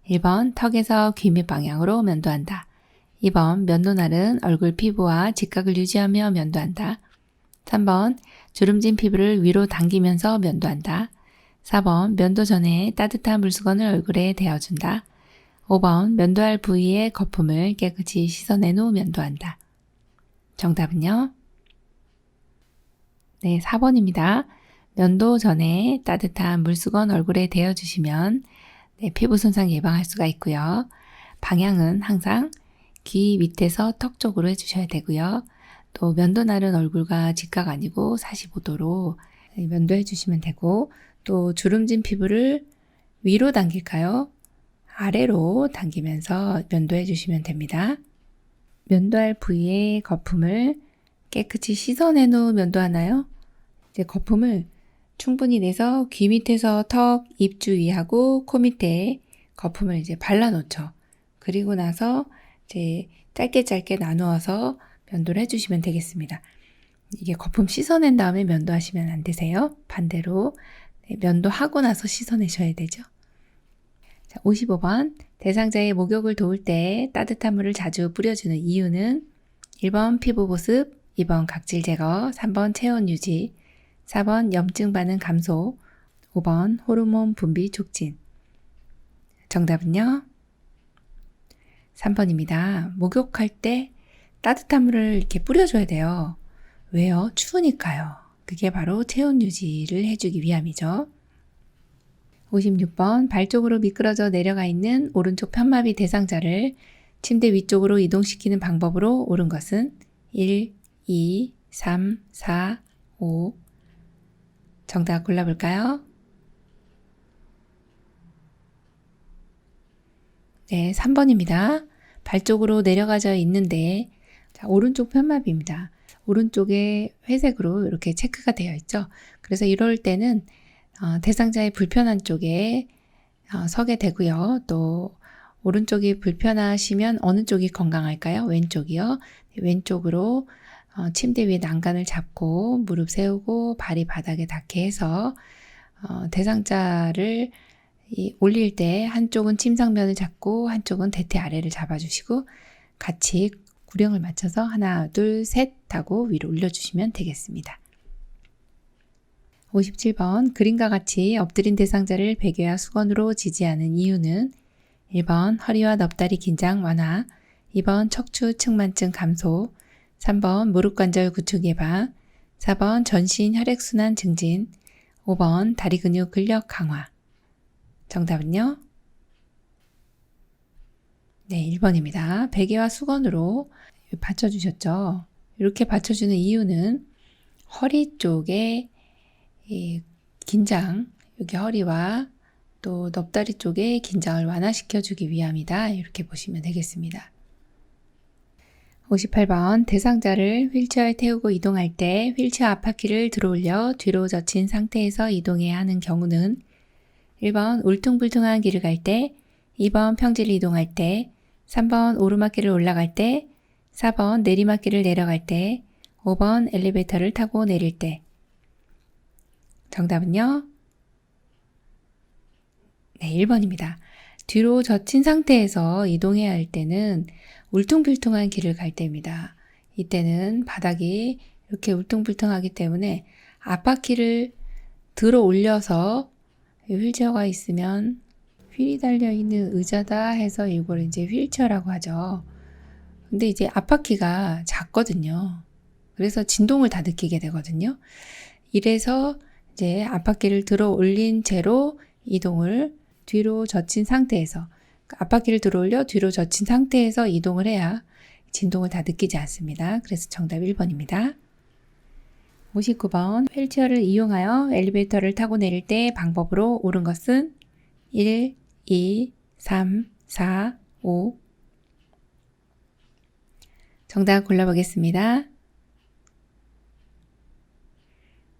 1번 턱에서 귀 밑 방향으로 면도한다. 2번 면도날은 얼굴 피부와 직각을 유지하며 면도한다. 3번 주름진 피부를 위로 당기면서 면도한다. 4번 면도 전에 따뜻한 물수건을 얼굴에 대어준다. 5번 면도할 부위의 거품을 깨끗이 씻어낸 후 면도한다. 정답은요? 네, 4번입니다. 면도 전에 따뜻한 물수건 얼굴에 대어주시면 피부 손상 예방할 수가 있고요. 방향은 항상 귀 밑에서 턱 쪽으로 해주셔야 되고요. 또 면도날은 얼굴과 직각 아니고 45도로 면도해 주시면 되고, 또 주름진 피부를 위로 당길까요? 아래로 당기면서 면도해 주시면 됩니다. 면도할 부위의 거품을 깨끗이 씻어낸 후 면도하나요? 이제 거품을 충분히 내서 귀 밑에서 턱, 입 주위하고 코 밑에 거품을 이제 발라놓죠. 그리고 나서 이제 짧게 나누어서 면도를 해주시면 되겠습니다. 이게 거품 씻어낸 다음에 면도하시면 안 되세요. 반대로 면도하고 나서 씻어내셔야 되죠. 자, 55번 대상자의 목욕을 도울 때 따뜻한 물을 자주 뿌려주는 이유는 1번 피부 보습, 2번 각질 제거, 3번 체온 유지, 4번 염증 반응 감소, 5번 호르몬 분비 촉진. 정답은요? 3번입니다. 목욕할 때 따뜻한 물을 이렇게 뿌려줘야 돼요. 왜요? 추우니까요. 그게 바로 체온 유지를 해주기 위함이죠. 56번 발 쪽으로 미끄러져 내려가 있는 오른쪽 편마비 대상자를 침대 위쪽으로 이동시키는 방법으로 옳은 것은 1, 2, 3, 4, 5. 정답 골라볼까요? 네, 3번입니다. 발 쪽으로 내려가져 있는데 자, 오른쪽 편마비입니다. 오른쪽에 회색으로 이렇게 체크가 되어 있죠. 그래서 이럴 때는 대상자의 불편한 쪽에 서게 되고요. 또 오른쪽이 불편하시면 어느 쪽이 건강할까요? 왼쪽이요. 왼쪽으로 침대 위에 난간을 잡고 무릎 세우고 발이 바닥에 닿게 해서 대상자를 올릴 때 한쪽은 침상면을 잡고 한쪽은 대퇴 아래를 잡아주시고 같이 구령을 맞춰서 하나, 둘, 셋 하고 위로 올려주시면 되겠습니다. 57번 그림과 같이 엎드린 대상자를 베개와 수건으로 지지하는 이유는 1번 허리와 넙다리 긴장 완화, 2번 척추 측만증 감소, 3번 무릎관절 구축 예방, 4번 전신 혈액순환 증진, 5번 다리 근육 근력 강화. 정답은요? 네, 1번입니다. 베개와 수건으로 받쳐주셨죠. 이렇게 받쳐주는 이유는 허리 쪽에 긴장, 여기 허리와 또 넙다리 쪽에 긴장을 완화시켜주기 위함이다. 이렇게 보시면 되겠습니다. 58번 대상자를 휠체어에 태우고 이동할 때 휠체어 앞바퀴를 들어올려 뒤로 젖힌 상태에서 이동해야 하는 경우는 1번 울퉁불퉁한 길을 갈 때, 2번 평지를 이동할 때, 3번 오르막길을 올라갈 때, 4번 내리막길을 내려갈 때, 5번 엘리베이터를 타고 내릴 때. 정답은요? 네, 1번입니다. 뒤로 젖힌 상태에서 이동해야 할 때는 울퉁불퉁한 길을 갈 때입니다. 이때는 바닥이 이렇게 울퉁불퉁하기 때문에 앞바퀴를 들어 올려서 휠체어가 있으면 휠이 달려있는 의자다 해서 이걸 이제 휠체어라고 하죠. 근데 이제 앞바퀴가 작거든요. 그래서 진동을 다 느끼게 되거든요. 이래서 이제 앞바퀴를 들어 올린 채로 이동을 뒤로 젖힌 상태에서 앞바퀴를 들어 올려 뒤로 젖힌 상태에서 이동을 해야 진동을 다 느끼지 않습니다. 그래서 정답 1번입니다. 59번 휠체어를 이용하여 엘리베이터를 타고 내릴 때 방법으로 옳은 것은 1, 2, 3, 4, 5. 정답 골라보겠습니다.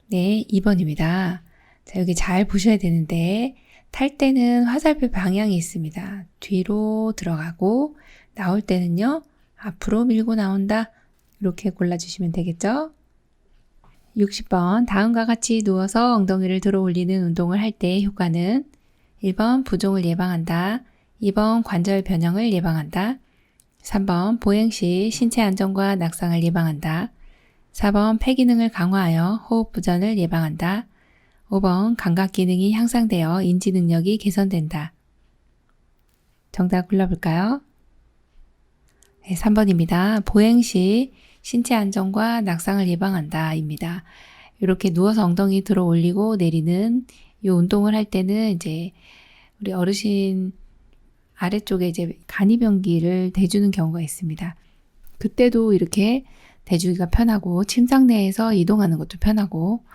네, 2번입니다. 자, 여기 잘 보셔야 되는데 탈 때는 화살표 방향이 있습니다. 뒤로 들어가고 나올 때는요. 앞으로 밀고 나온다. 이렇게 골라주시면 되겠죠? 60번 다음과 같이 누워서 엉덩이를 들어 올리는 운동을 할 때의 효과는 1번 부종을 예방한다. 2번 관절 변형을 예방한다. 3번 보행 시 신체 안정과 낙상을 예방한다. 4번 폐 기능을 강화하여 호흡 부전을 예방한다. 5번 감각 기능이 향상되어 인지 능력이 개선된다. 정답 골라볼까요? 네, 3번입니다. 보행 시 신체 안정과 낙상을 예방한다 입니다. 이렇게 누워서 엉덩이 들어 올리고 내리는 이 운동을 할 때는 이제 우리 어르신 아래쪽에 이제 간이변기를 대주는 경우가 있습니다. 그때도 이렇게 대주기가 편하고 침상 내에서 이동하는 것도 편하고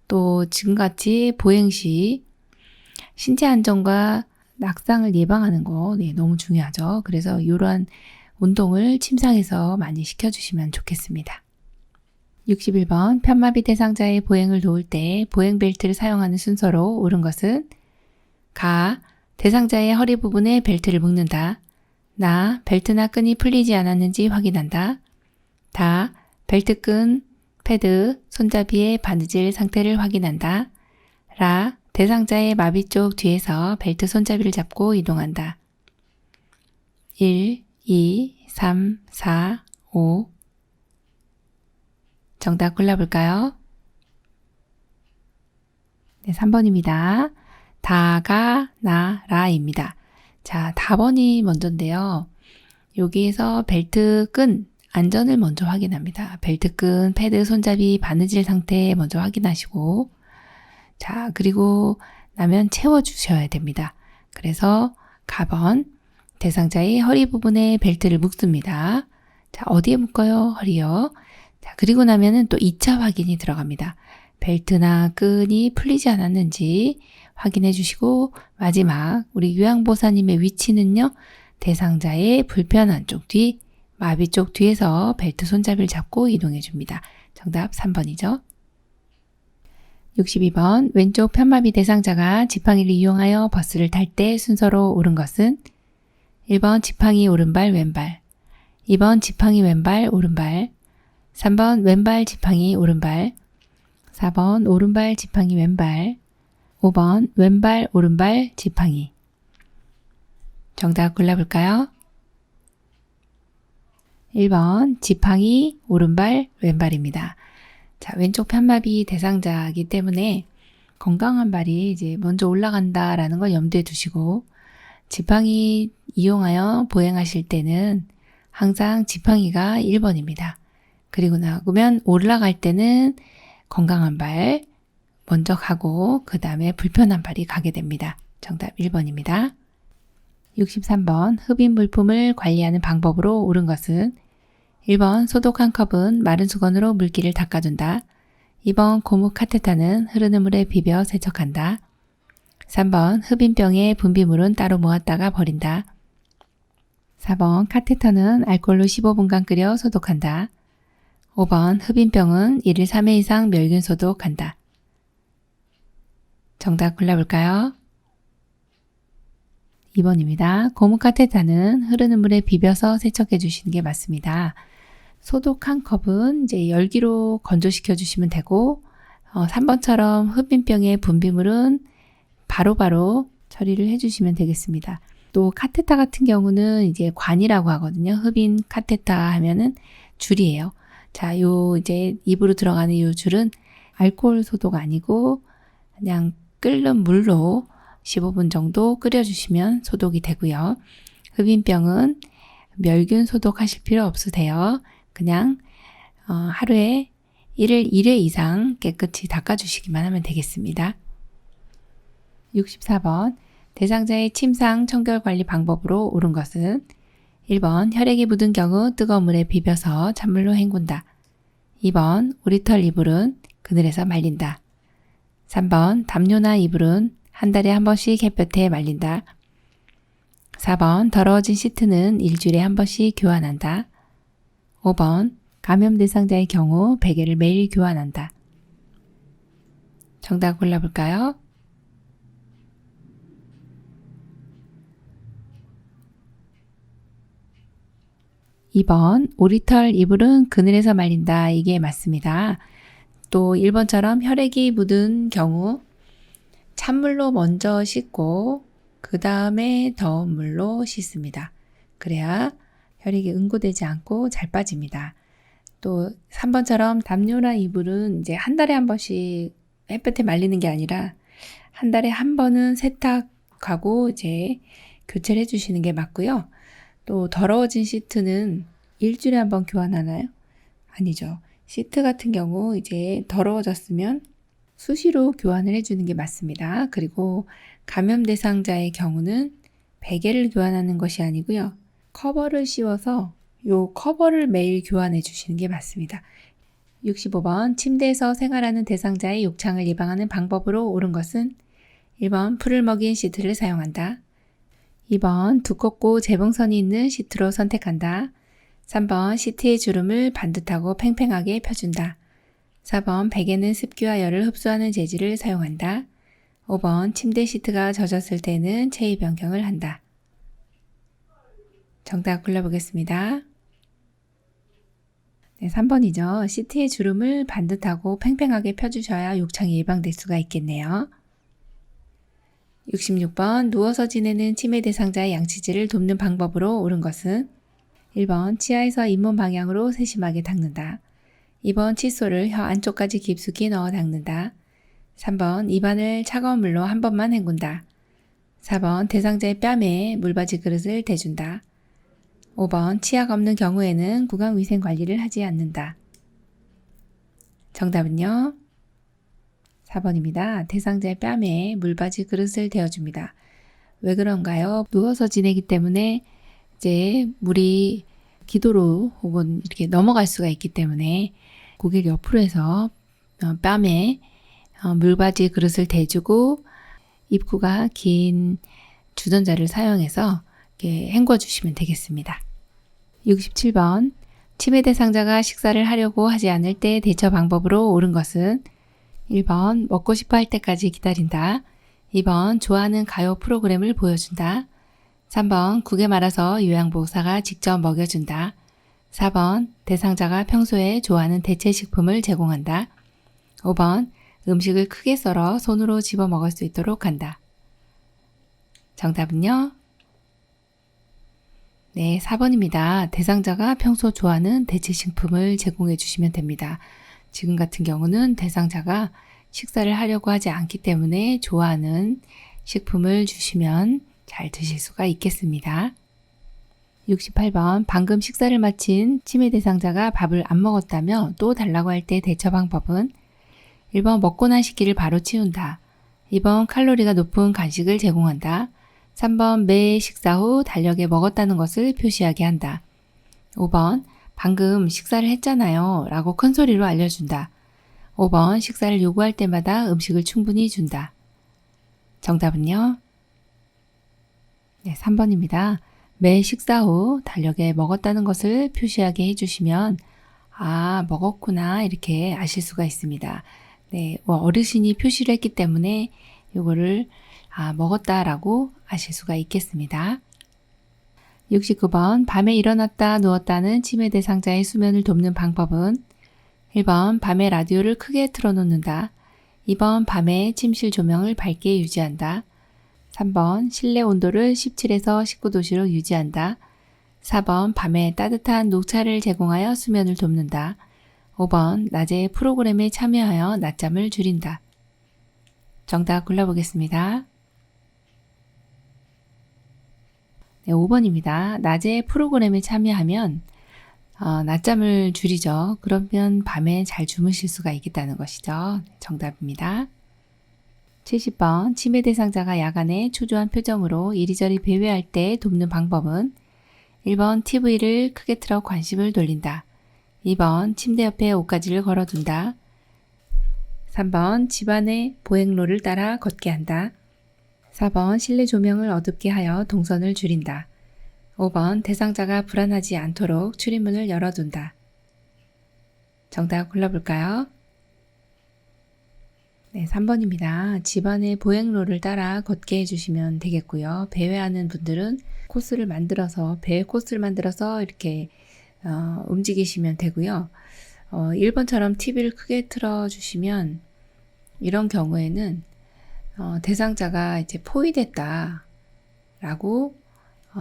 또 지금같이 보행 시 신체 안정과 낙상을 예방하는 거 너무 중요하죠. 그래서 이러한 운동을 침상에서 많이 시켜주시면 좋겠습니다. 61번 편마비 대상자의 보행을 도울 때 보행 벨트를 사용하는 순서로 옳은 것은 가. 대상자의 허리 부분에 벨트를 묶는다. 나. 벨트나 끈이 풀리지 않았는지 확인한다. 다. 벨트 끈, 패드, 손잡이의 바느질 상태를 확인한다. 라. 대상자의 마비 쪽 뒤에서 벨트 손잡이를 잡고 이동한다. 1, 2, 3, 4, 5. 정답 골라볼까요? 네, 3번입니다. 다가, 나, 라입니다. 자, 다번이 먼저인데요. 여기에서 벨트 끈, 안전을 먼저 확인합니다. 벨트 끈, 패드, 손잡이, 바느질 상태 먼저 확인하시고, 자, 그리고 나면 채워주셔야 됩니다. 그래서 가번, 대상자의 허리 부분에 벨트를 묶습니다. 자, 어디에 묶어요? 허리요. 자, 그리고 나면은 또 2차 확인이 들어갑니다. 벨트나 끈이 풀리지 않았는지 확인해 주시고, 마지막 우리 요양보사님의 위치는요, 대상자의 불편한 쪽 뒤, 마비 쪽 뒤에서 벨트 손잡이를 잡고 이동해 줍니다. 정답 3번이죠. 62번 왼쪽 편마비 대상자가 지팡이를 이용하여 버스를 탈 때 순서로 옳은 것은 1번 지팡이 오른발 왼발, 2번 지팡이 왼발 오른발, 3번 왼발 지팡이 오른발, 4번 오른발 지팡이 왼발, 5번 왼발 오른발 지팡이. 정답 골라볼까요? 1번 지팡이 오른발 왼발입니다. 자, 왼쪽 편마비 대상자이기 때문에 건강한 발이 이제 먼저 올라간다라는 걸 염두에 두시고, 지팡이 이용하여 보행하실 때는 항상 지팡이가 1번입니다. 그리고 나면 올라갈 때는 건강한 발 먼저 가고 그 다음에 불편한 발이 가게 됩니다. 정답 1번입니다. 63번 흡인 물품을 관리하는 방법으로 옳은 것은 1번 소독한 컵은 마른 수건으로 물기를 닦아준다. 2번 고무 카테타는 흐르는 물에 비벼 세척한다. 3번 흡인병의 분비물은 따로 모았다가 버린다. 4번 카테터는 알코올로 15분간 끓여 소독한다. 5번 흡인병은 1일 3회 이상 멸균 소독한다. 정답 골라볼까요? 2번입니다. 고무 카테타는 흐르는 물에 비벼서 세척해 주시는 게 맞습니다. 소독한 컵은 이제 열기로 건조시켜 주시면 되고, 3번처럼 흡인병의 분비물은 바로바로 처리를 해주시면 되겠습니다. 또 카테타 같은 경우는 이제 관이라고 하거든요. 흡인 카테타 하면은 줄이에요. 자, 요 이제 입으로 들어가는 요 줄은 알코올 소독 아니고 그냥 끓는 물로 15분 정도 끓여주시면 소독이 되고요. 흡인병은 멸균 소독하실 필요 없으세요. 그냥 하루에 1일 1회 이상 깨끗이 닦아주시기만 하면 되겠습니다. 64번 대상자의 침상 청결 관리 방법으로 옳은 것은 1번 혈액이 묻은 경우 뜨거운 물에 비벼서 찬물로 헹군다. 2번 우리털 이불은 그늘에서 말린다. 3번 담요나 이불은 한 달에 한 번씩 햇볕에 말린다. 4번 더러워진 시트는 일주일에 한 번씩 교환한다. 5번 감염 대상자의 경우 베개를 매일 교환한다. 정답 골라볼까요? 2번 오리털 이불은 그늘에서 말린다. 이게 맞습니다. 또 1번처럼 혈액이 묻은 경우 찬물로 먼저 씻고 그 다음에 더운 물로 씻습니다. 그래야 혈액이 응고되지 않고 잘 빠집니다. 또 3번처럼 담요나 이불은 이제 한 달에 한 번씩 햇볕에 말리는 게 아니라 한 달에 한 번은 세탁하고 이제 교체를 해주시는 게 맞고요. 또 더러워진 시트는 일주일에 한 번 교환하나요? 아니죠. 시트 같은 경우 이제 더러워졌으면 수시로 교환을 해주는 게 맞습니다. 그리고 감염 대상자의 경우는 베개를 교환하는 것이 아니고요. 커버를 씌워서 요 커버를 매일 교환해 주시는 게 맞습니다. 65번 침대에서 생활하는 대상자의 욕창을 예방하는 방법으로 옳은 것은 1번 풀을 먹인 시트를 사용한다. 2번 두껍고 재봉선이 있는 시트로 선택한다. 3번 시트의 주름을 반듯하고 팽팽하게 펴준다. 4번 베개는 습기와 열을 흡수하는 재질을 사용한다. 5번 침대 시트가 젖었을 때는 체위 변경을 한다. 정답 골라보겠습니다. 네, 3번이죠. 시트의 주름을 반듯하고 팽팽하게 펴주셔야 욕창이 예방될 수가 있겠네요. 66번 누워서 지내는 치매 대상자의 양치질을 돕는 방법으로 옳은 것은 1번 치아에서 잇몸 방향으로 세심하게 닦는다. 2번 칫솔을 혀 안쪽까지 깊숙이 넣어 닦는다. 3번 입안을 차가운 물로 한 번만 헹군다. 4번 대상자의 뺨에 물받이 그릇을 대준다. 5번 치아가 없는 경우에는 구강위생관리를 하지 않는다. 정답은요? 4번입니다. 대상자의 뺨에 물받이 그릇을 대어줍니다. 왜 그런가요? 누워서 지내기 때문에 이제 물이 기도로 혹은 이렇게 넘어갈 수가 있기 때문에 고개를 옆으로 해서 뺨에 물받이 그릇을 대주고 입구가 긴 주전자를 사용해서 이렇게 헹궈 주시면 되겠습니다. 67번 치매 대상자가 식사를 하려고 하지 않을 때 대처 방법으로 옳은 것은 1번 먹고 싶어 할 때까지 기다린다. 2번 좋아하는 가요 프로그램을 보여준다. 3번 국에 말아서 요양보호사가 직접 먹여준다. 4번 대상자가 평소에 좋아하는 대체식품을 제공한다. 5번 음식을 크게 썰어 손으로 집어 먹을 수 있도록 한다. 정답은요? 네, 4번입니다. 대상자가 평소 좋아하는 대체식품을 제공해 주시면 됩니다. 지금 같은 경우는 대상자가 식사를 하려고 하지 않기 때문에 좋아하는 식품을 주시면 잘 드실 수가 있겠습니다. 68번 방금 식사를 마친 치매 대상자가 밥을 안 먹었다며 또 달라고 할 때 대처 방법은 1번 먹고 난 식기를 바로 치운다. 2번 칼로리가 높은 간식을 제공한다. 3번 매 식사 후 달력에 먹었다는 것을 표시하게 한다. 5번 방금 식사를 했잖아요 라고 큰 소리로 알려준다. 5번 식사를 요구할 때마다 음식을 충분히 준다. 정답은요? 네, 3번입니다. 매 식사 후 달력에 먹었다는 것을 표시하게 해주시면 아, 먹었구나 이렇게 아실 수가 있습니다. 네, 어르신이 표시를 했기 때문에 이거를 먹었다라고 아실 수가 있겠습니다. 69번 밤에 일어났다 누웠다는 치매 대상자의 수면을 돕는 방법은 1번 밤에 라디오를 크게 틀어놓는다. 2번 밤에 침실 조명을 밝게 유지한다. 3번 실내 온도를 17에서 19도씨로 유지한다. 4번 밤에 따뜻한 녹차를 제공하여 수면을 돕는다. 5번 낮에 프로그램에 참여하여 낮잠을 줄인다. 정답 골라보겠습니다. 네, 5번입니다. 낮에 프로그램에 참여하면 낮잠을 줄이죠. 그러면 밤에 잘 주무실 수가 있겠다는 것이죠. 정답입니다. 70번 치매 대상자가 야간에 초조한 표정으로 이리저리 배회할 때 돕는 방법은 1번 TV를 크게 틀어 관심을 돌린다. 2번 침대 옆에 옷가지를 걸어둔다. 3번 집안의 보행로를 따라 걷게 한다. 4번 실내 조명을 어둡게 하여 동선을 줄인다. 5번 대상자가 불안하지 않도록 출입문을 열어둔다. 정답 골라볼까요? 네, 3번입니다. 집안의 보행로를 따라 걷게 해주시면 되겠고요. 배회하는 분들은 코스를 만들어서 배회 코스를 만들어서 이렇게 움직이시면 되고요. 1번처럼 TV를 크게 틀어주시면 이런 경우에는 대상자가 이제 포위됐다라고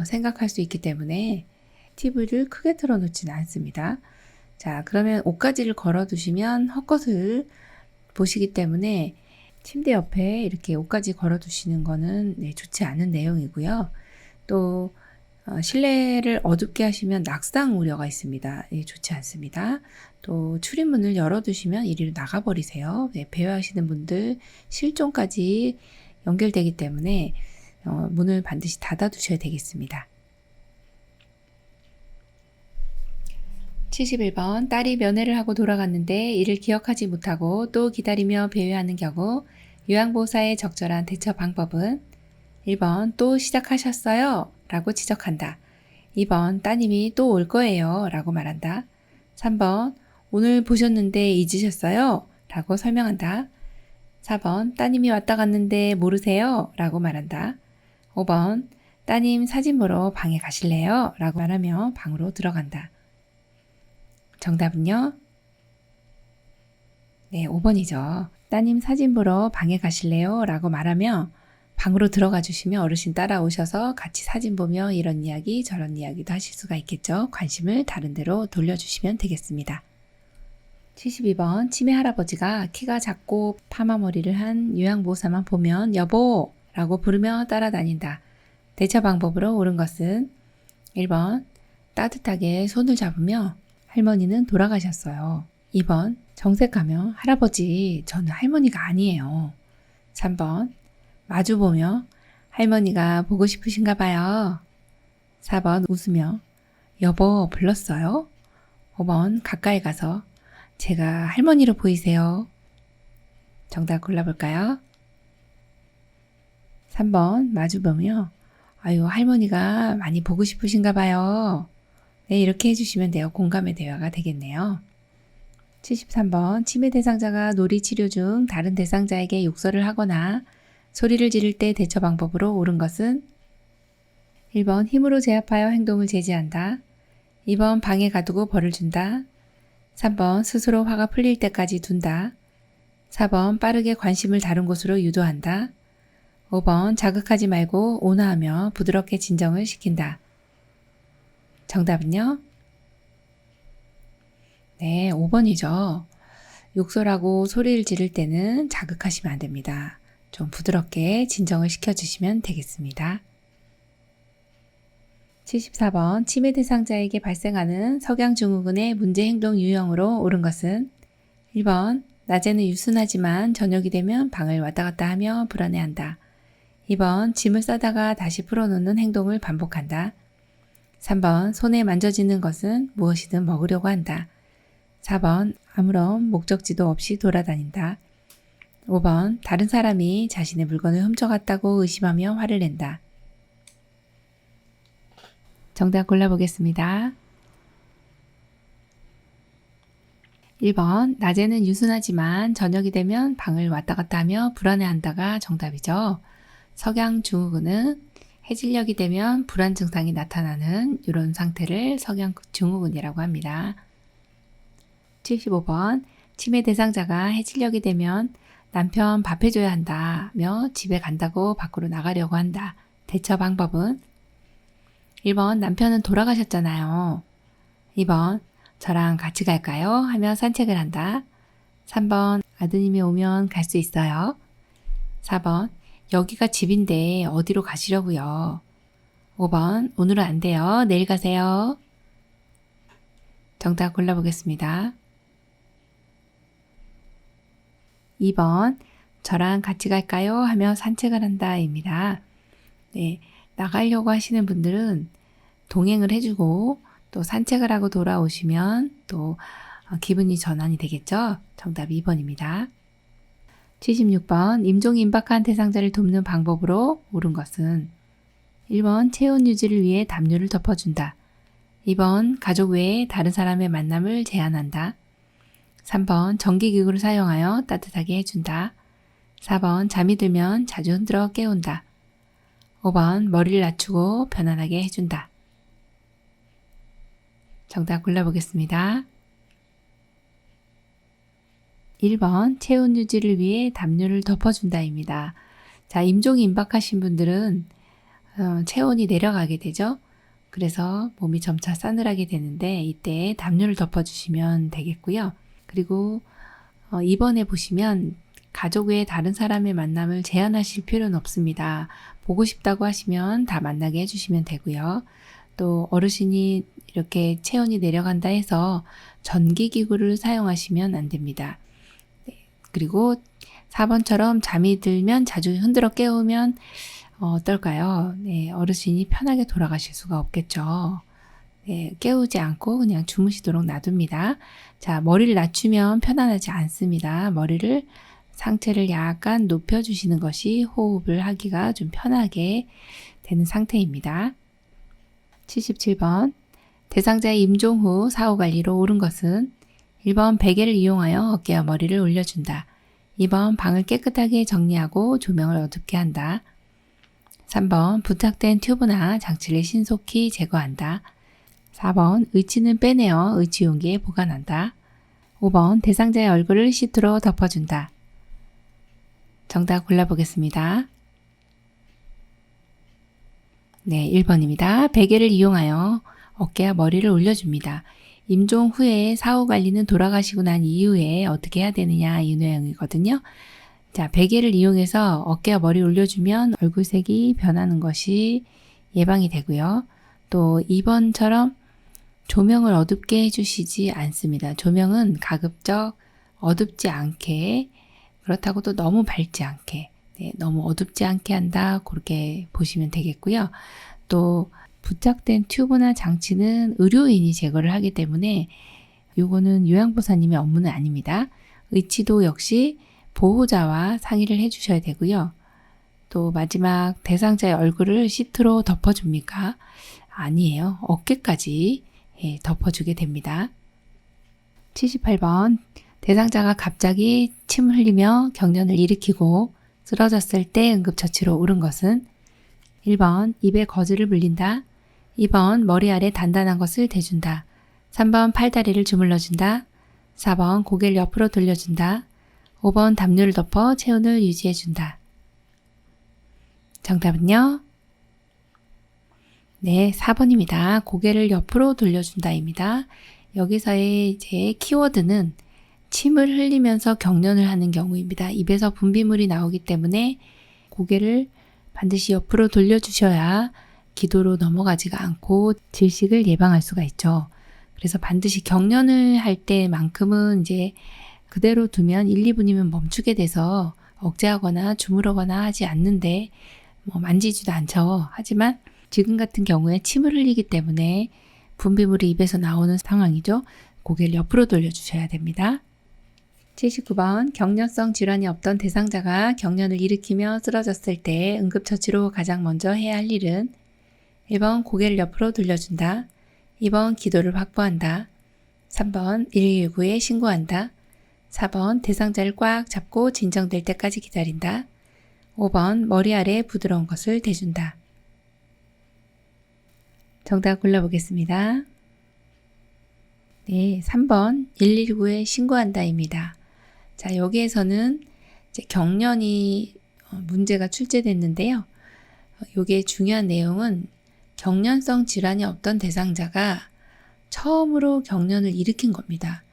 생각할 수 있기 때문에 TV를 크게 틀어놓지는 않습니다. 자, 그러면 옷가지를 걸어두시면 헛것을 보시기 때문에 침대 옆에 이렇게 옷가지 걸어두시는 거는 좋지 않은 내용이고요. 또 실내를 어둡게 하시면 낙상 우려가 있습니다. 좋지 않습니다. 또 출입문을 열어두시면 이리로 나가버리세요. 배회하시는 분들 실종까지 연결되기 때문에 문을 반드시 닫아두셔야 되겠습니다. 71번 딸이 면회를 하고 돌아갔는데 이를 기억하지 못하고 또 기다리며 배회하는 경우 요양보호사의 적절한 대처 방법은 1번 또 시작하셨어요 라고 지적한다. 2번 따님이 또 올 거예요 라고 말한다. 3번 오늘 보셨는데 잊으셨어요 라고 설명한다. 4번 따님이 왔다 갔는데 모르세요 라고 말한다. 5번 따님 사진 보러 방에 가실래요? 라고 말하며 방으로 들어간다. 정답은요? 네, 5번이죠. 따님 사진 보러 방에 가실래요? 라고 말하며 방으로 들어가 주시면 어르신 따라오셔서 같이 사진 보며 이런 이야기 저런 이야기도 하실 수가 있겠죠. 관심을 다른 데로 돌려주시면 되겠습니다. 72번 치매 할아버지가 키가 작고 파마 머리를 한 요양보호사만 보면 여보! 라고 부르며 따라다닌다. 대처 방법으로 옳은 것은 1번 따뜻하게 손을 잡으며 할머니는 돌아가셨어요. 2번 정색하며 할아버지 저는 할머니가 아니에요. 3번 마주보며 할머니가 보고 싶으신가 봐요. 4번 웃으며 여보 불렀어요? 5번 가까이 가서 제가 할머니로 보이세요. 정답 골라볼까요? 3번 마주보며 아유 할머니가 많이 보고 싶으신가 봐요. 네 이렇게 해주시면 돼요. 공감의 대화가 되겠네요. 73번 치매 대상자가 놀이 치료 중 다른 대상자에게 욕설을 하거나 소리를 지를 때 대처 방법으로 옳은 것은 1번 힘으로 제압하여 행동을 제지한다. 2번 방에 가두고 벌을 준다. 3번 스스로 화가 풀릴 때까지 둔다. 4번 빠르게 관심을 다른 곳으로 유도한다. 5번 자극하지 말고 온화하며 부드럽게 진정을 시킨다. 정답은요? 네, 5번이죠. 욕설하고 소리를 지를 때는 자극하시면 안 됩니다. 좀 부드럽게 진정을 시켜주시면 되겠습니다. 74번 치매 대상자에게 발생하는 석양증후군의 문제행동 유형으로 옳은 것은 1번 낮에는 유순하지만 저녁이 되면 방을 왔다 갔다 하며 불안해한다. 2번 짐을 싸다가 다시 풀어놓는 행동을 반복한다. 3번 손에 만져지는 것은 무엇이든 먹으려고 한다. 4번 아무런 목적지도 없이 돌아다닌다. 5번 다른 사람이 자신의 물건을 훔쳐갔다고 의심하며 화를 낸다. 정답 골라보겠습니다. 1번 낮에는 유순하지만 저녁이 되면 방을 왔다 갔다 하며 불안해한다가 정답이죠. 석양증후군은 해질녘이 되면 불안 증상이 나타나는 이런 상태를 석양증후군이라고 합니다. 75번 치매 대상자가 해질녘이 되면 남편 밥 해줘야 한다며 집에 간다고 밖으로 나가려고 한다. 대처 방법은 1번 남편은 돌아가셨잖아요. 2번 저랑 같이 갈까요? 하며 산책을 한다. 3번 아드님이 오면 갈 수 있어요. 4번 여기가 집인데 어디로 가시려고요. 5번 오늘은 안 돼요. 내일 가세요. 정답 골라보겠습니다. 2번 저랑 같이 갈까요? 하며 산책을 한다입니다. 네, 나가려고 하시는 분들은 동행을 해주고 또 산책을 하고 돌아오시면 또 기분이 전환이 되겠죠? 정답 2번입니다. 76번 임종이 임박한 대상자를 돕는 방법으로 옳은 것은 1번 체온 유지를 위해 담요를 덮어준다. 2번 가족 외에 다른 사람의 만남을 제한한다. 3번 전기기구를 사용하여 따뜻하게 해준다. 4번 잠이 들면 자주 흔들어 깨운다. 5번 머리를 낮추고 편안하게 해준다. 정답 골라보겠습니다. 1번 체온 유지를 위해 담요를 덮어준다입니다. 자, 임종이 임박하신 분들은 체온이 내려가게 되죠. 그래서 몸이 점차 싸늘하게 되는데 이때 담요를 덮어주시면 되겠고요. 그리고 2번에 보시면 가족 외에 다른 사람의 만남을 제한하실 필요는 없습니다. 보고 싶다고 하시면 다 만나게 해주시면 되고요. 또 어르신이 이렇게 체온이 내려간다 해서 전기기구를 사용하시면 안 됩니다. 네, 그리고 4번처럼 잠이 들면 자주 흔들어 깨우면 어떨까요? 네, 어르신이 편하게 돌아가실 수가 없겠죠. 네, 깨우지 않고 그냥 주무시도록 놔둡니다. 자, 머리를 낮추면 편안하지 않습니다. 머리를 상체를 약간 높여주시는 것이 호흡을 하기가 좀 편하게 되는 상태입니다. 77번 대상자의 임종 후 사후관리로 옳은 것은 1번 베개를 이용하여 어깨와 머리를 올려준다. 2번 방을 깨끗하게 정리하고 조명을 어둡게 한다. 3번 부탁된 튜브나 장치를 신속히 제거한다. 4번 의치는 빼내어 의치용기에 보관한다. 5번 대상자의 얼굴을 시트로 덮어준다. 정답 골라보겠습니다. 네, 1번입니다. 베개를 이용하여 어깨와 머리를 올려줍니다. 임종 후에 사후관리는 돌아가시고 난 이후에 어떻게 해야 되느냐 이 내용이거든요. 자, 베개를 이용해서 어깨와 머리 올려주면 얼굴색이 변하는 것이 예방이 되고요. 또 2번처럼 조명을 어둡게 해주시지 않습니다. 조명은 가급적 어둡지 않게, 그렇다고 또 너무 밝지 않게, 너무 어둡지 않게 한다, 그렇게 보시면 되겠고요. 또 부착된 튜브나 장치는 의료인이 제거를 하기 때문에 요거는 요양보사님의 업무는 아닙니다. 의치도 역시 보호자와 상의를 해주셔야 되고요. 또 마지막 대상자의 얼굴을 시트로 덮어줍니까? 아니에요. 어깨까지 덮어주게 됩니다. 78번 대상자가 갑자기 침을 흘리며 경련을 일으키고 쓰러졌을 때 응급처치로 옳은 것은 1번 입에 거즈를 물린다. 2번 머리 아래 단단한 것을 대준다. 3번 팔다리를 주물러준다. 4번 고개를 옆으로 돌려준다. 5번 담요를 덮어 체온을 유지해준다. 정답은요? 네, 4번입니다. 고개를 옆으로 돌려준다입니다. 여기서의 이제 키워드는 침을 흘리면서 경련을 하는 경우입니다. 입에서 분비물이 나오기 때문에 고개를 반드시 옆으로 돌려주셔야 기도로 넘어가지가 않고 질식을 예방할 수가 있죠. 그래서 반드시 경련을 할 때만큼은 이제 그대로 두면 1, 2분이면 멈추게 돼서 억제하거나 주무르거나 하지 않는데 만지지도 않죠. 하지만 지금 같은 경우에 침을 흘리기 때문에 분비물이 입에서 나오는 상황이죠. 고개를 옆으로 돌려주셔야 됩니다. 79번 경련성 질환이 없던 대상자가 경련을 일으키며 쓰러졌을 때 응급처치로 가장 먼저 해야 할 일은 1번 고개를 옆으로 돌려준다. 2번 기도를 확보한다. 3번 119에 신고한다. 4번 대상자를 꽉 잡고 진정될 때까지 기다린다. 5번 머리 아래 부드러운 것을 대준다. 정답 골라보겠습니다. 네, 3번 119에 신고한다입니다. 자, 여기에서는 이제 경련이 문제가 출제됐는데요. 요게 중요한 내용은 경련성 질환이 없던 대상자가 처음으로 경련을 일으킨 겁니다.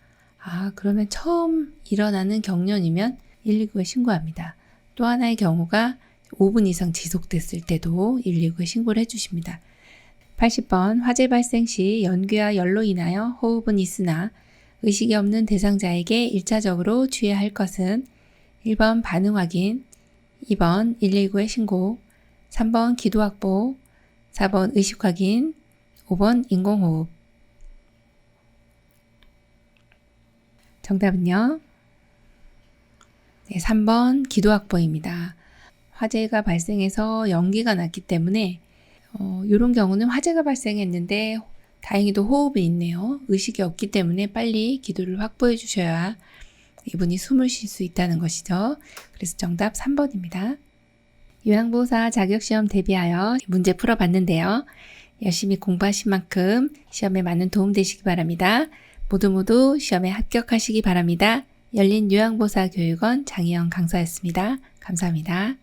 그러면 처음 일어나는 경련이면 119에 신고합니다. 또 하나의 경우가 5분 이상 지속됐을 때도 119에 신고를 해주십니다. 80번 화재 발생 시 연기와 열로 인하여 호흡은 있으나 의식이 없는 대상자에게 1차적으로 취해야 할 것은 1번 반응 확인, 2번 119에 신고, 3번 기도 확보, 4번 의식 확인, 5번 인공호흡. 정답은요? 네, 3번 기도 확보입니다. 화재가 발생해서 연기가 났기 때문에 이런 경우는 화재가 발생했는데 다행히도 호흡이 있네요. 의식이 없기 때문에 빨리 기도를 확보해 주셔야 이분이 숨을 쉴 수 있다는 것이죠. 그래서 정답 3번입니다. 요양보호사 자격시험 대비하여 문제 풀어봤는데요. 열심히 공부하신 만큼 시험에 많은 도움 되시기 바랍니다. 모두 시험에 합격하시기 바랍니다. 열린 요양보호사 교육원 장희영 강사였습니다. 감사합니다.